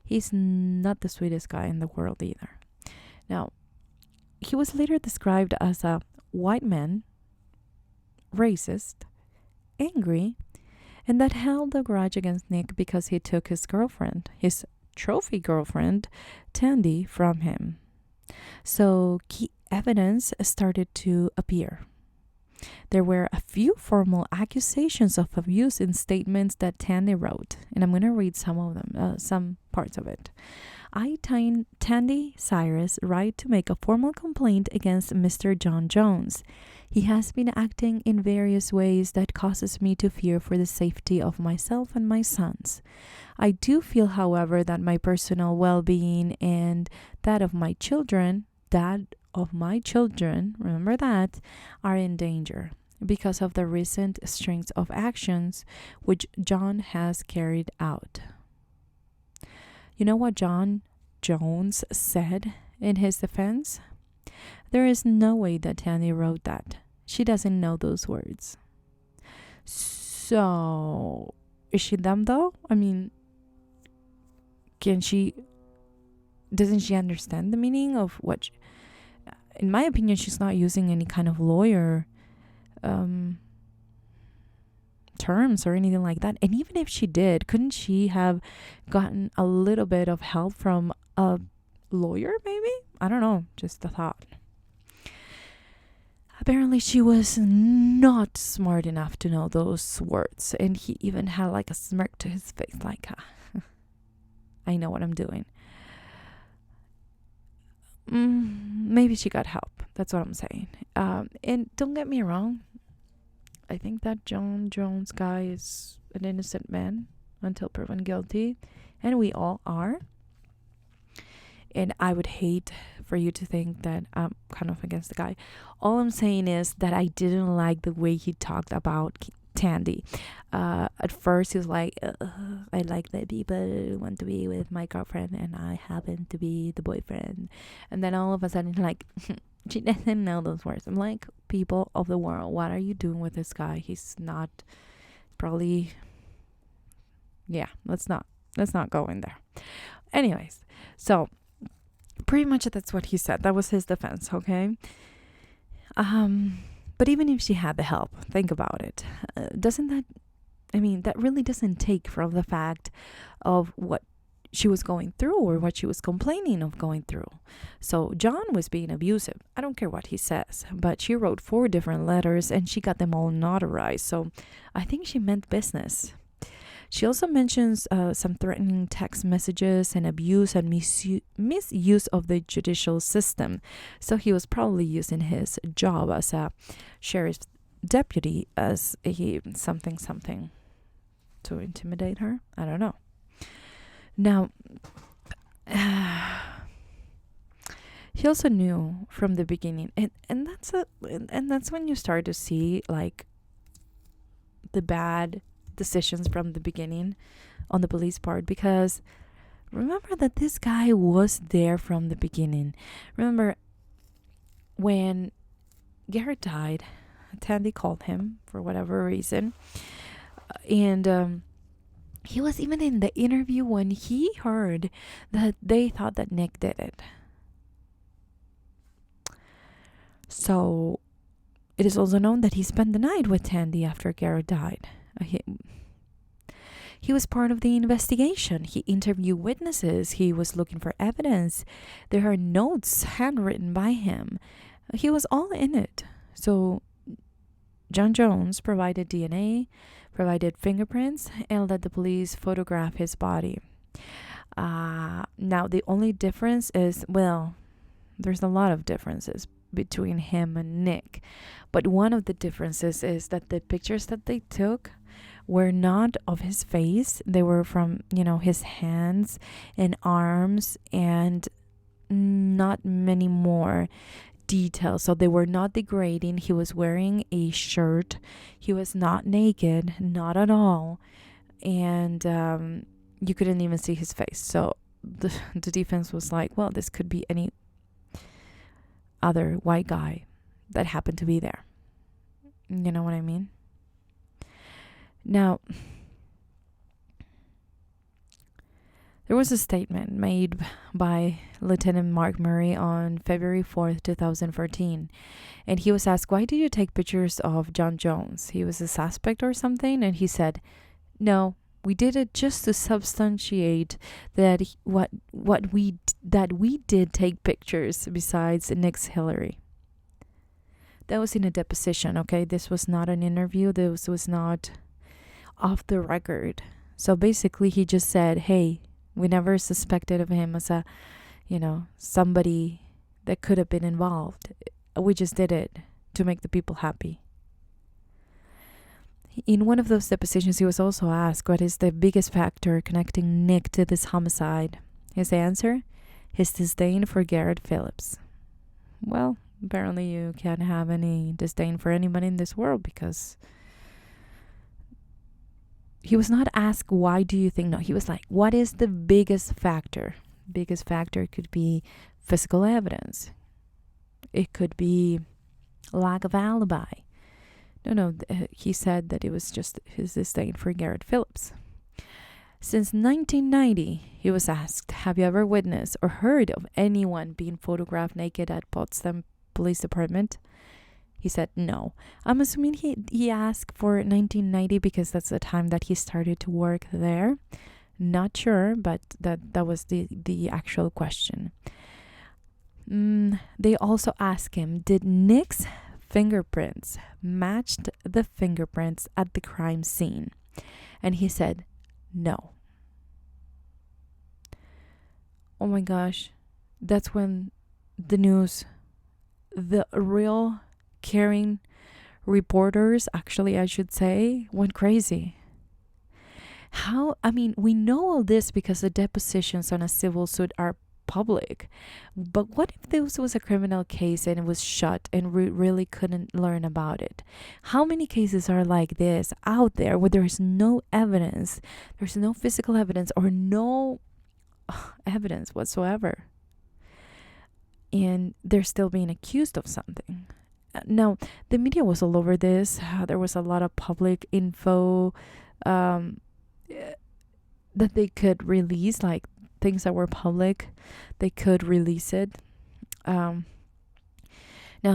he's not the sweetest guy in the world either. Now, he was later described as a white man, racist, angry, and that held a grudge against Nick because he took his girlfriend, his trophy girlfriend, Tandy, from him. So key evidence started to appear. There were a few formal accusations of abuse in statements that Tandy wrote, and I'm going to read some of them, some parts of it. Tandy Cyrus write to make a formal complaint against Mr. John Jones. He has been acting in various ways that causes me to fear for the safety of myself and my sons. I do feel, however, that my personal well-being and that of my children, remember that, are in danger because of the recent strings of actions which John has carried out. You know what John Jones said in his defense? There is no way that Tandy wrote that. She doesn't know those words. So, is she dumb though? I mean, doesn't she understand the meaning of what? In my opinion, she's not using any kind of lawyer terms or anything like that. And even if she did, couldn't she have gotten a little bit of help from a lawyer maybe? I don't know, just a thought. Apparently she was not smart enough to know those words, and he even had like a smirk to his face, like I know what I'm doing. Maybe she got help. That's what I'm saying. And don't get me wrong, I think that John Jones guy is an innocent man until proven guilty, and we all are. And I would hate for you to think that I'm kind of against the guy. All I'm saying is that I didn't like the way he talked about Tandy. At first he was like, I like that people want to be with my girlfriend and I happen to be the boyfriend. And then all of a sudden like, she doesn't know those words. I'm like, people of the world, what are you doing with this guy? He's not probably, yeah, let's not go in there. Anyways, so pretty much that's what he said. That was his defense, okay? But even if she had the help, think about it. That really doesn't take from the fact of what she was going through or what she was complaining of going through. So John was being abusive. I don't care what he says, but she wrote 4 different letters and she got them all notarized. So I think she meant business. She also mentions some threatening text messages and abuse and misuse of the judicial system. So he was probably using his job as a sheriff's deputy as a something to intimidate her. I don't know. Now, He also knew from the beginning, and that's when you start to see like the bad decisions from the beginning on the police part, because remember that this guy was there from the beginning. Remember when Garret died, Tandy called him for whatever reason, and he was even in the interview when he heard that they thought that Nick did it. So it is also known that he spent the night with Tandy after Garret died. He was part of the investigation. He interviewed witnesses. He was looking for evidence. There are notes handwritten by him. He was all in it. So John Jones provided DNA, provided fingerprints, and let the police photograph his body. Now, the only difference is, well, there's a lot of differences between him and Nick. But one of the differences is that the pictures that they took were not of his face. They were from, his hands and arms and not many more details. So they were not degrading. He was wearing a shirt. He was not naked, not at all. And you couldn't even see his face. So the defense was like, well, this could be any other white guy that happened to be there. You know what I mean? Now, there was a statement made by Lieutenant Mark Murray on February 4th, 2014. And he was asked, why did you take pictures of John Jones? He was a suspect or something? And he said, no, we did it just to substantiate that we did take pictures besides Nick's Hillary. That was in a deposition, okay? This was not an interview. This was not off the record. So basically he just said, hey, we never suspected of him as a, somebody that could have been involved. We just did it to make the people happy. In one of those depositions, he was also asked what is the biggest factor connecting Nick to this homicide. His answer, his disdain for Garret Philips. Well, apparently you can't have any disdain for anybody in this world, because he was not asked, why do you think? No, he was like, what is the biggest factor? Biggest factor could be physical evidence. It could be lack of alibi. No, he said that it was just his disdain for Garret Philips. Since 1990, he was asked, have you ever witnessed or heard of anyone being photographed naked at Potsdam Police Department? He said no. I'm assuming he asked for 1990 because that's the time that he started to work there. Not sure, but that was the actual question. They also asked him, did Nick's fingerprints match the fingerprints at the crime scene? And he said no. Oh my gosh. That's when the real caring reporters, actually I should say, went crazy. We know all this because the depositions on a civil suit are public. But what if this was a criminal case and it was shut and we really couldn't learn about it? How many cases are like this out there where there is no evidence, there's no physical evidence or no evidence whatsoever, and they're still being accused of something? Now, the media was all over this. There was a lot of public info that they could release, like things that were public, they could release it. Now,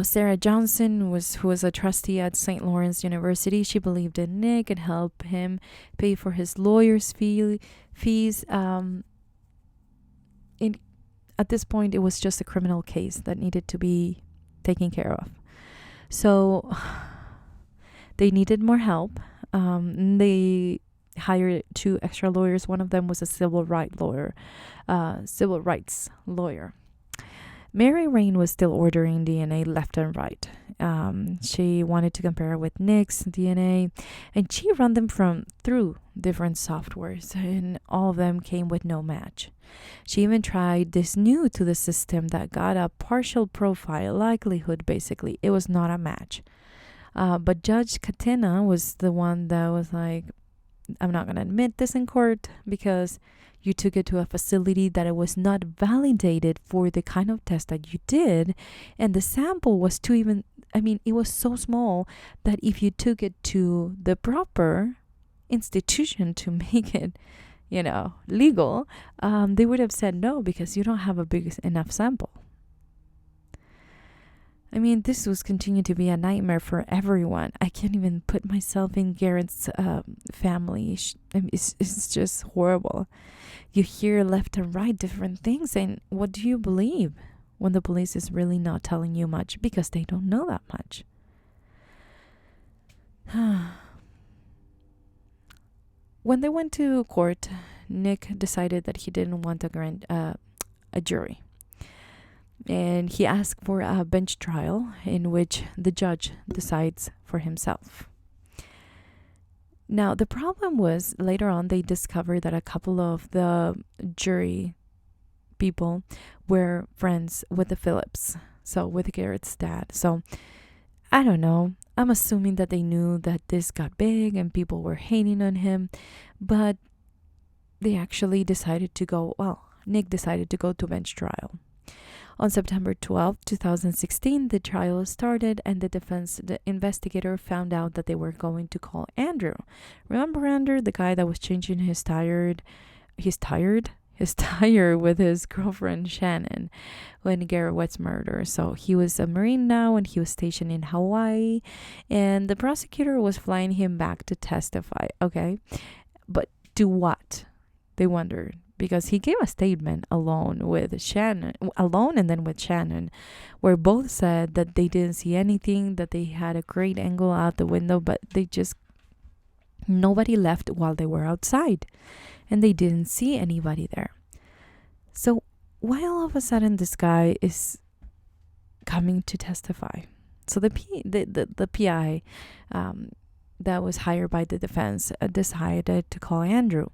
Sarah Johnson, who was a trustee at St. Lawrence University, she believed in Nick and helped him pay for his lawyer's fees. At this point, it was just a criminal case that needed to be taken care of. So they needed more help. They hired 2 extra lawyers. One of them was a civil rights lawyer. Mary Rain was still ordering DNA left and right. She wanted to compare it with Nick's DNA, and she ran them through different softwares, and all of them came with no match. She even tried this new to the system that got a partial profile likelihood. Basically, it was not a match. But Judge Catena was the one that was like, I'm not going to admit this in court because you took it to a facility that it was not validated for the kind of test that you did. And the sample was it was so small that if you took it to the proper institution to make it, legal, they would have said no because you don't have a big enough sample. This was continuing to be a nightmare for everyone. I can't even put myself in Garrett's family. It's just horrible. You hear left and right different things, and what do you believe when the police is really not telling you much because they don't know that much? When they went to court, Nick decided that he didn't want a jury. And he asked for a bench trial in which the judge decides for himself. Now, the problem was later on they discovered that a couple of the jury people were friends with the Phillips, so with Garrett's dad. So, I don't know. I'm assuming that they knew that this got big and people were hating on him, but they actually decided to Nick decided to go to bench trial. On September 12, 2016, the trial started, and the investigator found out that they were going to call Andrew. Remember Andrew, the guy that was changing his tire with his girlfriend Shannon when Garret was murdered. So he was a Marine now, and he was stationed in Hawaii, and the prosecutor was flying him back to testify. Okay, but do what? They wondered. Because he gave a statement alone and then with Shannon, where both said that they didn't see anything, that they had a great angle out the window, but nobody left while they were outside, and they didn't see anybody there. So why all of a sudden this guy is coming to testify? So the PI that was hired by the defense decided to call Andrew.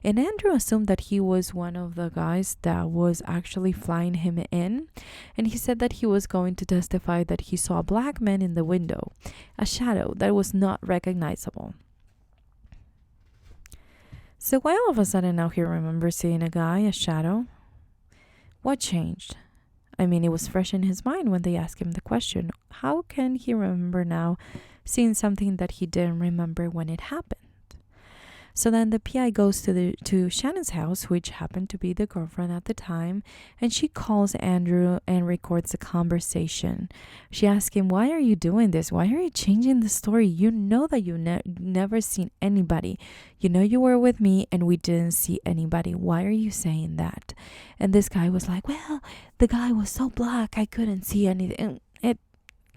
And Andrew assumed that he was one of the guys that was actually flying him in. And he said that he was going to testify that he saw a black man in the window, a shadow that was not recognizable. So why all of a sudden now he remembers seeing a guy, a shadow? What changed? It was fresh in his mind when they asked him the question. How can he remember now seeing something that he didn't remember when it happened? So then the PI goes to Shannon's house, which happened to be the girlfriend at the time, and she calls Andrew and records a conversation. She asks him, why are you doing this? Why are you changing the story? You know that you never seen anybody. You know you were with me and we didn't see anybody. Why are you saying that? And this guy was like, well, the guy was so black, I couldn't see anything. It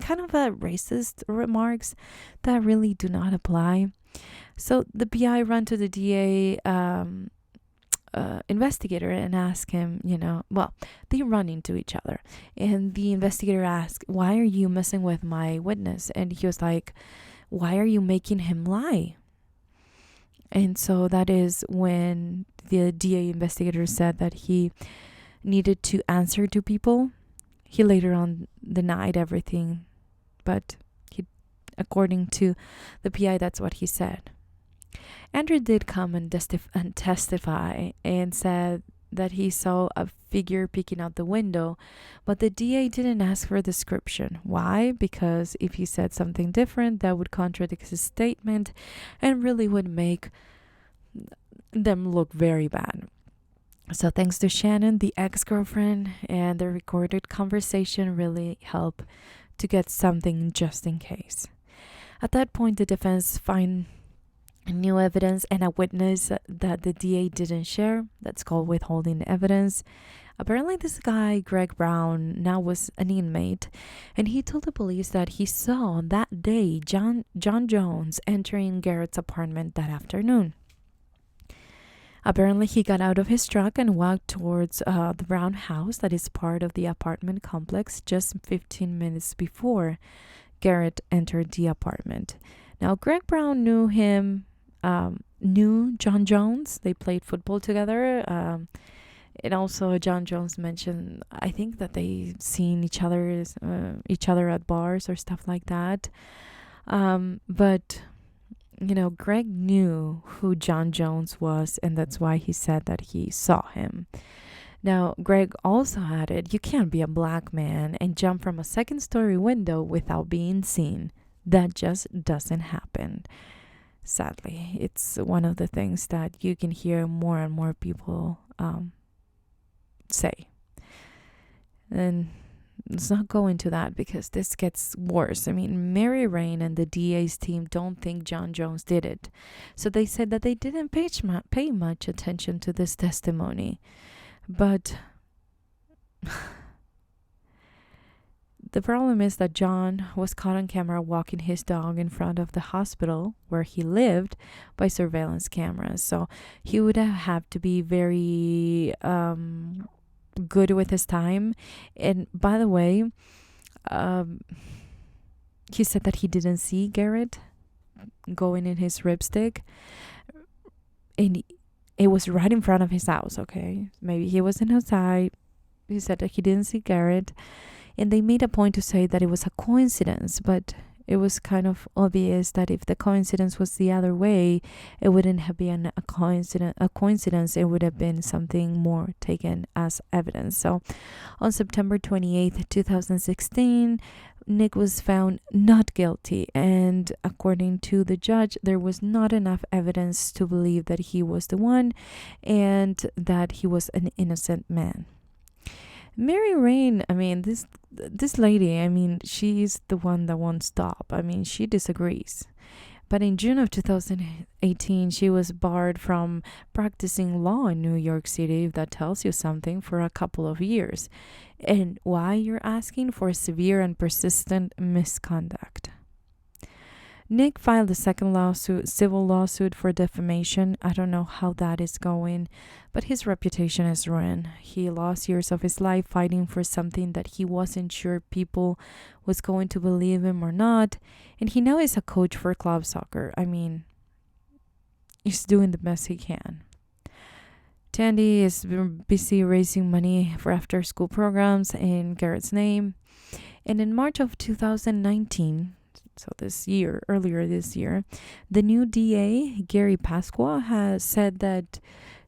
kind of a racist remarks that really do not apply. So the PI ran to the DA investigator and asked him, they run into each other. And the investigator asked, why are you messing with my witness? And he was like, why are you making him lie? And so that is when the DA investigator said that he needed to answer to people. He later on denied everything, but according to the PI, that's what he said. Andrew did come and testify and said that he saw a figure peeking out the window, but the DA didn't ask for a description. Why? Because if he said something different, that would contradict his statement and really would make them look very bad. So thanks to Shannon, the ex-girlfriend, and the recorded conversation really helped to get something just in case. At that point, the defense find new evidence and a witness that the DA didn't share. That's called withholding evidence. Apparently, this guy, Greg Brown, now was an inmate, and he told the police that he saw that day John Jones entering Garrett's apartment that afternoon. Apparently, he got out of his truck and walked towards the brown house that is part of the apartment complex just 15 minutes before Garret entered the apartment. Now, Greg Brown knew John Jones. They played football together. And also, John Jones mentioned, I think that they seen each other at bars or stuff like that. But Greg knew who John Jones was, and that's why he said that he saw him. Now, Greg also added, you can't be a black man and jump from a second-story window without being seen. That just doesn't happen. Sadly, it's one of the things that you can hear more and more people say. And let's not go into that because this gets worse. I mean, Mary Rain and the DA's team don't think John Jones did it. So they said that they didn't pay much attention to this testimony. But the problem is that John was caught on camera walking his dog in front of the hospital where he lived by surveillance cameras. So he would have to be very good with his time. And by the way, he said that he didn't see Garret going in his ripstick, and it was right in front of his house. Okay, maybe he wasn't outside. He said that he didn't see Garret, and they made a point to say that it was a coincidence, but it was kind of obvious that if the coincidence was the other way, it wouldn't have been a coincidence. It would have been something more taken as evidence. So on September 28th, 2016, Nick was found not guilty, and according to the judge, there was not enough evidence to believe that he was the one and that he was an innocent man. Mary Rain, I mean, this lady, I mean, she's the one that won't stop. I mean, she disagrees. But in June of 2018, she was barred from practicing law in New York City, if that tells you something, for a couple of years. And why, you're asking? For severe and persistent misconduct. Nick filed a second civil lawsuit for defamation. I don't know how that is going, but his reputation is ruined. He lost years of his life fighting for something that he wasn't sure people was going to believe him or not. And he now is a coach for club soccer. I mean, he's doing the best he can. Tandy is busy raising money for after-school programs in Garret's name. And in March of 2019, so earlier this year, the new DA, Gary Pasqua, has said that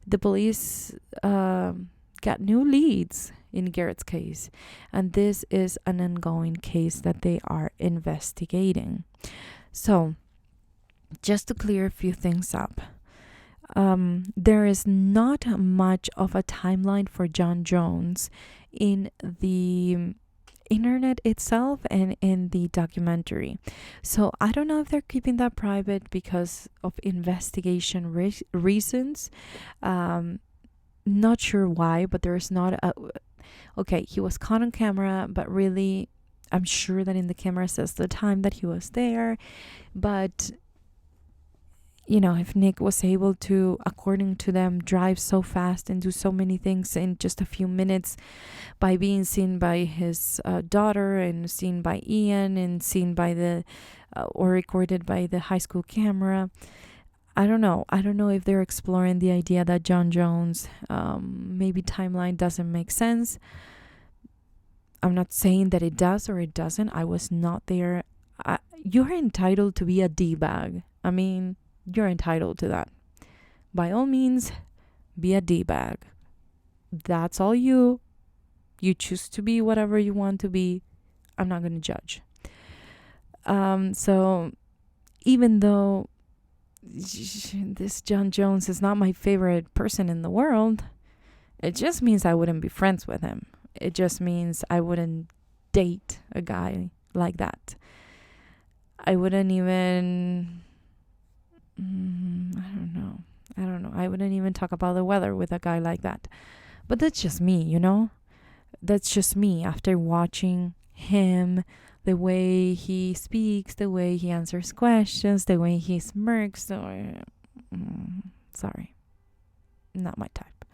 the police got new leads in Garret's case, and this is an ongoing case that they are investigating. So, just to clear a few things up, there is not much of a timeline for John Jones in the internet itself and in the documentary. So I don't know if they're keeping that private because of investigation reasons. Not sure why, but there's not okay, he was caught on camera, but really I'm sure that in the camera says the time that he was there. But if Nick was able to, according to them, drive so fast and do so many things in just a few minutes by being seen by his daughter and seen by Ian and seen by or recorded by the high school camera, I don't know if they're exploring the idea that John Jones maybe timeline doesn't make sense. I'm not saying that it does or it doesn't. I was not there. You're entitled to be a D-bag. I mean, you're entitled to that. By all means, be a D-bag. That's all you. You choose to be whatever you want to be. I'm not going to judge. So even though this John Jones is not my favorite person in the world, it just means I wouldn't be friends with him. It just means I wouldn't date a guy like that. I wouldn't even... I don't know. I wouldn't even talk about the weather with a guy like that. But that's just me, That's just me after watching him, the way he speaks, the way he answers questions, the way he smirks. Sorry. not my type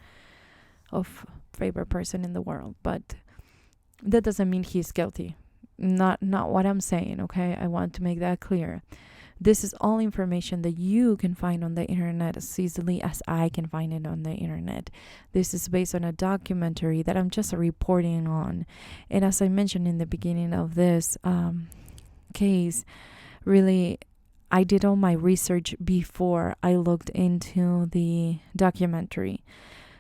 of favorite person in the world. But that doesn't mean he's guilty. Not what I'm saying, okay? I want to make that clear. This is all information that you can find on the internet as easily as I can find it on the internet. This is based on a documentary that I'm just reporting on. And as I mentioned in the beginning of this case, really, I did all my research before I looked into the documentary.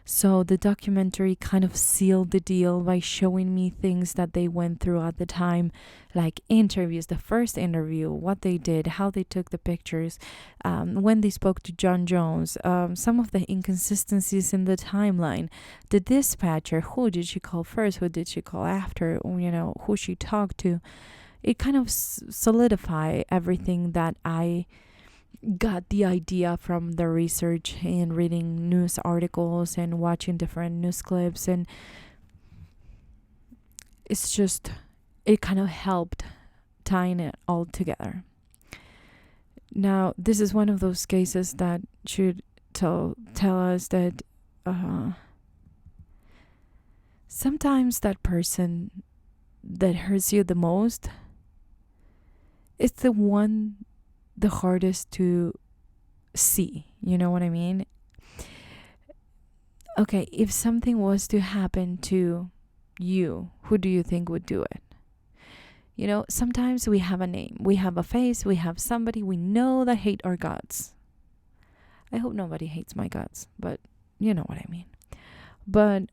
So the documentary kind of sealed the deal by showing me things that they went through at the time, like interviews, the first interview, what they did, how they took the pictures, when they spoke to John Jones, some of the inconsistencies in the timeline, the dispatcher, who did she call first, who did she call after, who she talked to. It kind of solidified everything that I got the idea from the research and reading news articles and watching different news clips, and it kind of helped tying it all together. Now, this is one of those cases that should tell us that sometimes that person that hurts you the most is the hardest to see. You know what I mean? Okay, if something was to happen to you, who do you think would do it? Sometimes we have a name, we have a face, we have somebody we know that hate our guts. I hope nobody hates my guts, but you know what I mean. But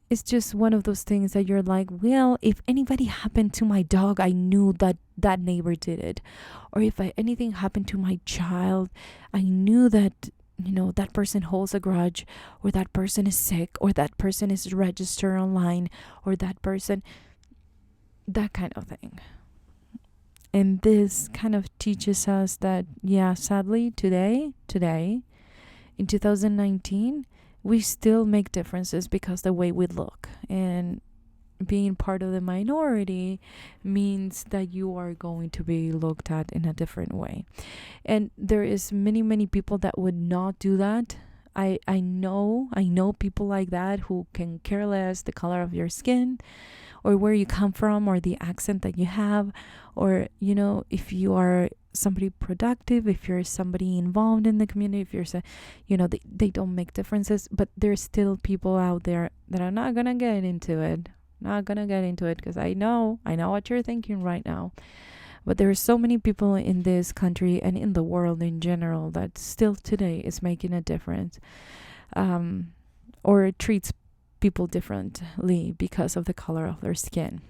it's just one of those things that you're like, well, if anybody happened to my dog, I knew that neighbor did it. Or if anything happened to my child, I knew that, that person holds a grudge, or that person is sick, or that person is registered online, or that kind of thing. And this kind of teaches us that, yeah, sadly, today, in 2019, we still make differences because the way we look, and being part of the minority means that you are going to be looked at in a different way. And there is many people that would not do that. I know people like that who can care less the color of your skin, or where you come from, or the accent that you have, or if you are somebody productive, if you're somebody involved in the community, if you're they don't make differences. But there's still people out there that are not gonna get into it because I know what you're thinking right now. But there are so many people in this country and in the world in general that still today is making a difference, or treats people differently because of the color of their skin.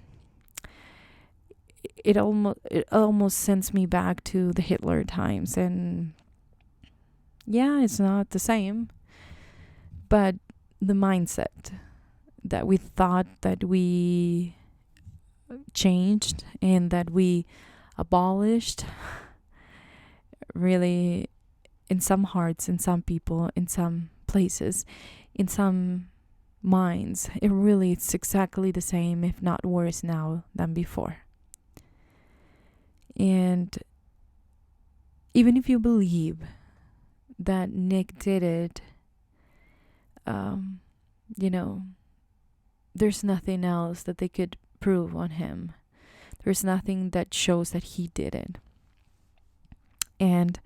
It almost sends me back to the Hitler times, and yeah, it's not the same, but the mindset that we thought that we changed and that we abolished, really, in some hearts, in some people, in some places, in some minds, it's exactly the same, if not worse now than before. And even if you believe that Nick did it, there's nothing else that they could prove on him. There's nothing that shows that he did it. And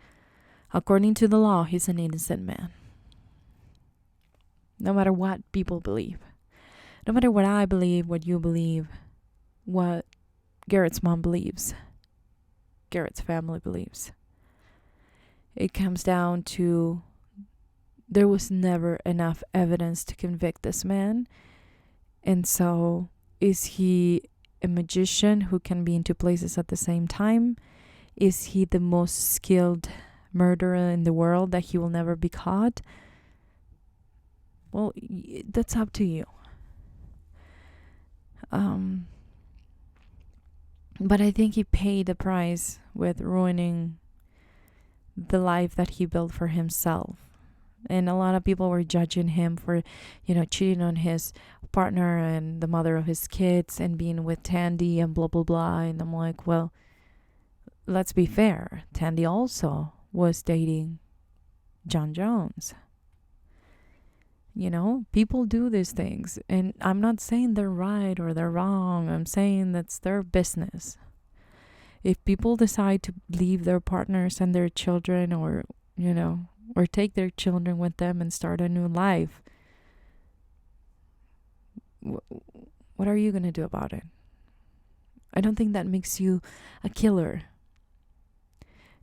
according to the law, he's an innocent man. No matter what people believe. No matter what I believe, what you believe, what Garret's mom believes, Garret's family believes. It comes down to there was never enough evidence to convict this man. And so, is he a magician who can be in two places at the same time? Is he the most skilled murderer in the world that he will never be caught? Well, that's up to you. But I think he paid the price with ruining the life that he built for himself. And a lot of people were judging him for, cheating on his partner and the mother of his kids and being with Tandy and blah, blah, blah. And I'm like, well, let's be fair. Tandy also was dating John Jones. People do these things, and I'm not saying they're right or they're wrong. I'm saying that's their business. If people decide to leave their partners and their children, or take their children with them and start a new life, what are you going to do about it? I don't think that makes you a killer.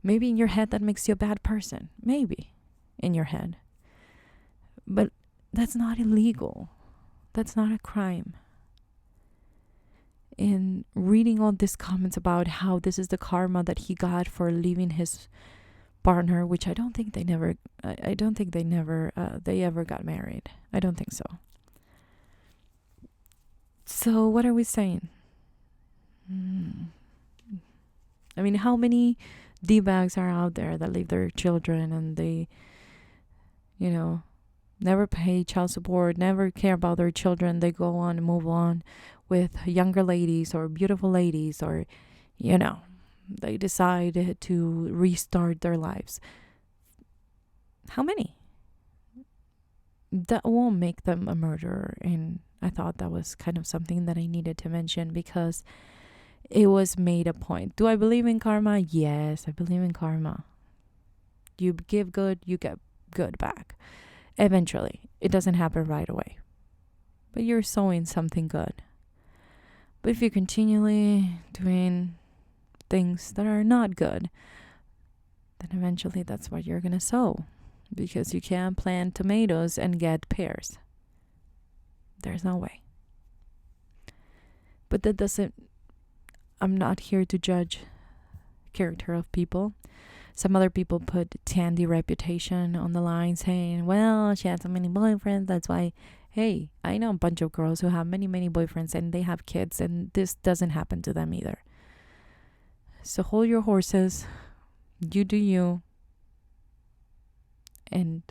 Maybe in your head that makes you a bad person. Maybe in your head. But that's not illegal. That's not a crime. In reading all these comments about how this is the karma that he got for leaving his partner, which I don't think they ever got married. I don't think so. So what are we saying? I mean, how many D-bags are out there that leave their children and they, never pay child support, never care about their children. They go on and move on with younger ladies or beautiful ladies, or, they decide to restart their lives. How many? That won't make them a murderer. And I thought that was kind of something that I needed to mention because it was made a point. Do I believe in karma? Yes, I believe in karma. You give good, you get good back. Eventually. It doesn't happen right away. But you're sowing something good. But if you're continually doing things that are not good, then eventually that's what you're going to sow. Because you can't plant tomatoes and get pears. There's no way. But that doesn't... I'm not here to judge character of people. Some other people put Tandy reputation on the line saying, well, she had so many boyfriends, that's why. Hey, I know a bunch of girls who have many, many boyfriends and they have kids, and this doesn't happen to them either. So hold your horses. You do you. And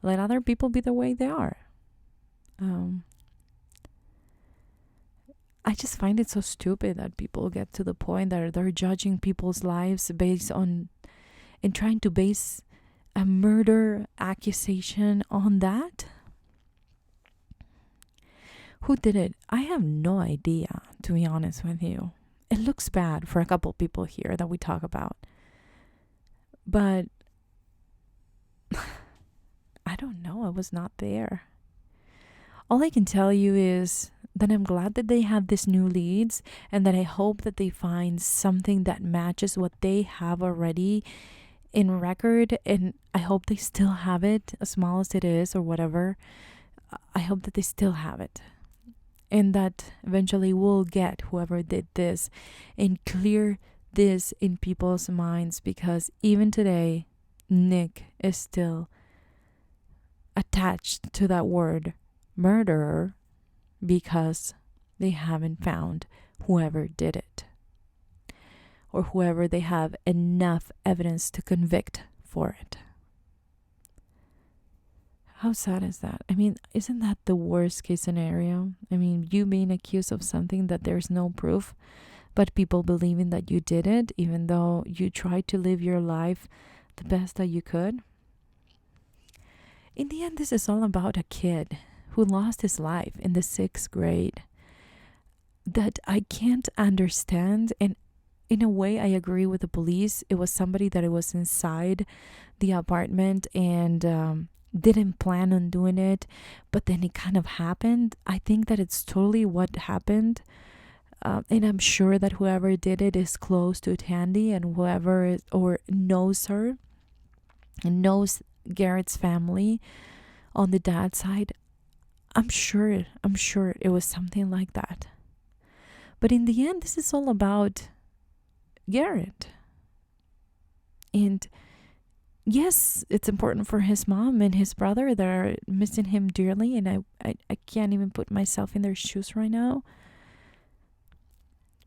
let other people be the way they are. I just find it so stupid that people get to the point that they're judging people's lives based on and trying to base a murder accusation on that. Who did it? I have no idea, to be honest with you. It looks bad for a couple people here that we talk about. But I don't know. I was not there. All I can tell you is that I'm glad that they have these new leads, and that I hope that they find something that matches what they have already in record, and I hope they still have it, as small as it is or whatever. I hope that they still have it, and that eventually we'll get whoever did this and clear this in people's minds, because even today Nick is still attached to that word murderer because they haven't found whoever did it, or whoever they have enough evidence to convict for it. How sad is that? I mean, isn't that the worst case scenario? I mean, you being accused of something that there's no proof, but people believing that you did it, even though you tried to live your life the best that you could. In the end, this is all about a kid who lost his life in the 6th grade that I can't understand. And in a way, I agree with the police. It was somebody that was inside the apartment and didn't plan on doing it, but then it kind of happened. I think that it's totally what happened. And I'm sure that whoever did it is close to Tandy, and whoever is, or knows her and knows Garrett's family on the dad's side. I'm sure it was something like that. But in the end, this is all about Garret. And yes, it's important for his mom and his brother that are missing him dearly. And I can't even put myself in their shoes right now.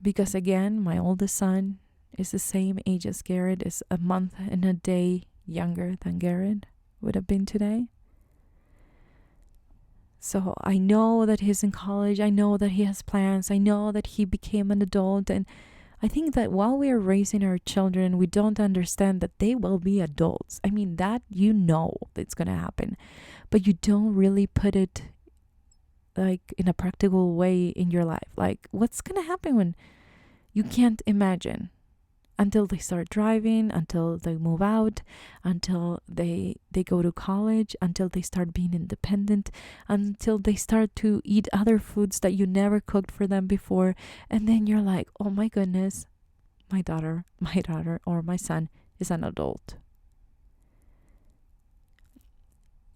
Because again, my oldest son is the same age as Garret, is a month and a day younger than Garret would have been today. So I know that he's in college. I know that he has plans. I know that he became an adult. And I think that while we are raising our children, we don't understand that they will be adults. I mean, that it's going to happen, but you don't really put it like in a practical way in your life. Like, what's going to happen when you can't imagine until they start driving, until they move out, until they go to college, until they start being independent, until they start to eat other foods that you never cooked for them before. And then you're like, oh my goodness, my daughter or my son is an adult.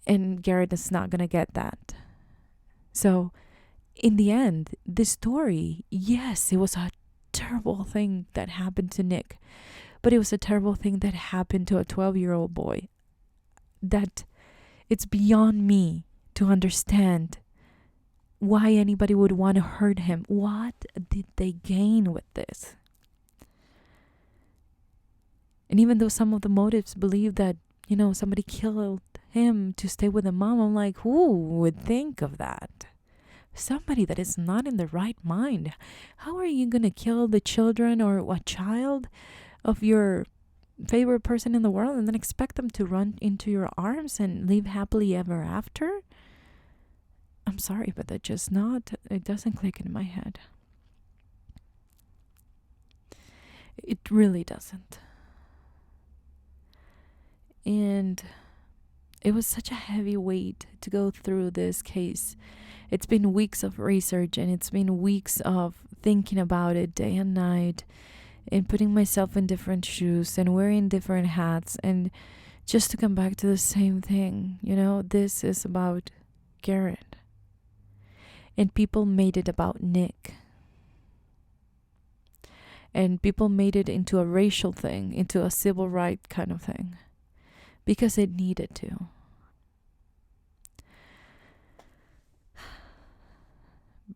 And Garret is not going to get that. So in the end, this story, yes, it was a terrible thing that happened to Nick, but it was a terrible thing that happened to a 12-year-old boy. That it's beyond me to understand why anybody would want to hurt him. What did they gain with this? And even though some of the motives believe that, somebody killed him to stay with a mom, I'm like, who would think of that? Somebody that is not in the right mind. How are you going to kill the children or a child of your favorite person in the world and then expect them to run into your arms and live happily ever after? I'm sorry, but it doesn't click in my head. It really doesn't. And it was such a heavy weight to go through this case. It's been weeks of research, and it's been weeks of thinking about it day and night, and putting myself in different shoes and wearing different hats, and just to come back to the same thing. This is about Garret. And people made it about Nick. And people made it into a racial thing, into a civil rights kind of thing, because it needed to.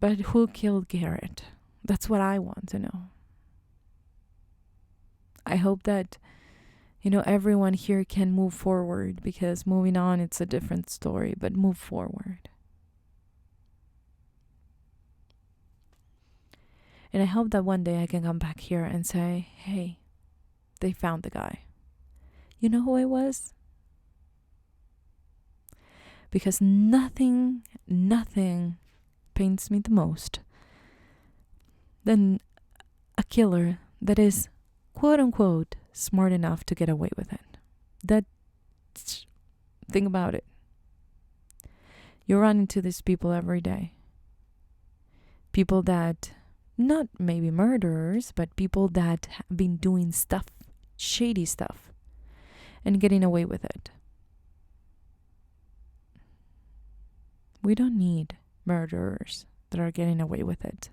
But who killed Garret? That's what I want to know. I hope that, everyone here can move forward, because moving on, it's a different story, but move forward. And I hope that one day I can come back here and say, hey, they found the guy. You know who it was? Because nothing pains me the most than a killer that is, quote unquote, smart enough to get away with it. Think about it. You run into these people every day. People that, not maybe murderers, but people that have been doing stuff, shady stuff, and getting away with it. We don't need murderers that are getting away with it.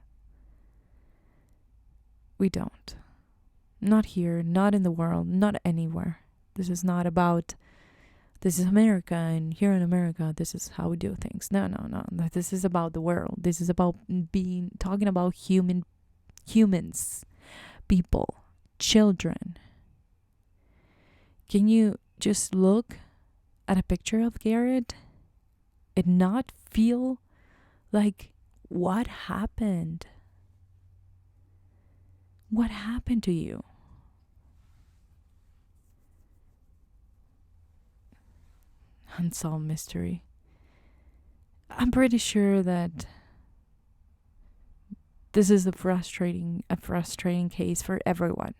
We don't. Not here, not in the world, not anywhere. This is America, and here in America, this is how we do things. No. This is about the world. This is about talking about humans, people, children. Can you just look at a picture of Garret and not feel like, what happened? What happened to you? Unsolved mystery. I'm pretty sure that this is a frustrating case for everyone.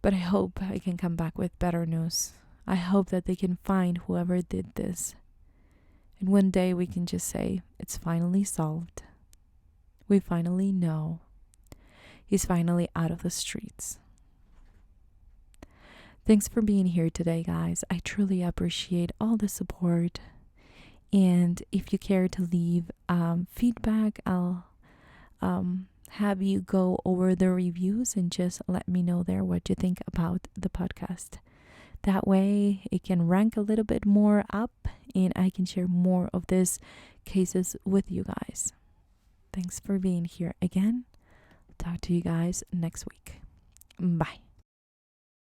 But I hope I can come back with better news. I hope that they can find whoever did this. And one day we can just say, it's finally solved. We finally know. He's finally out of the streets. Thanks for being here today, guys. I truly appreciate all the support. And if you care to leave feedback, I'll have you go over the reviews and just let me know there what you think about the podcast. That way it can rank a little bit more up, and I can share more of these cases with you guys. Thanks for being here again. Talk to you guys next week. Bye.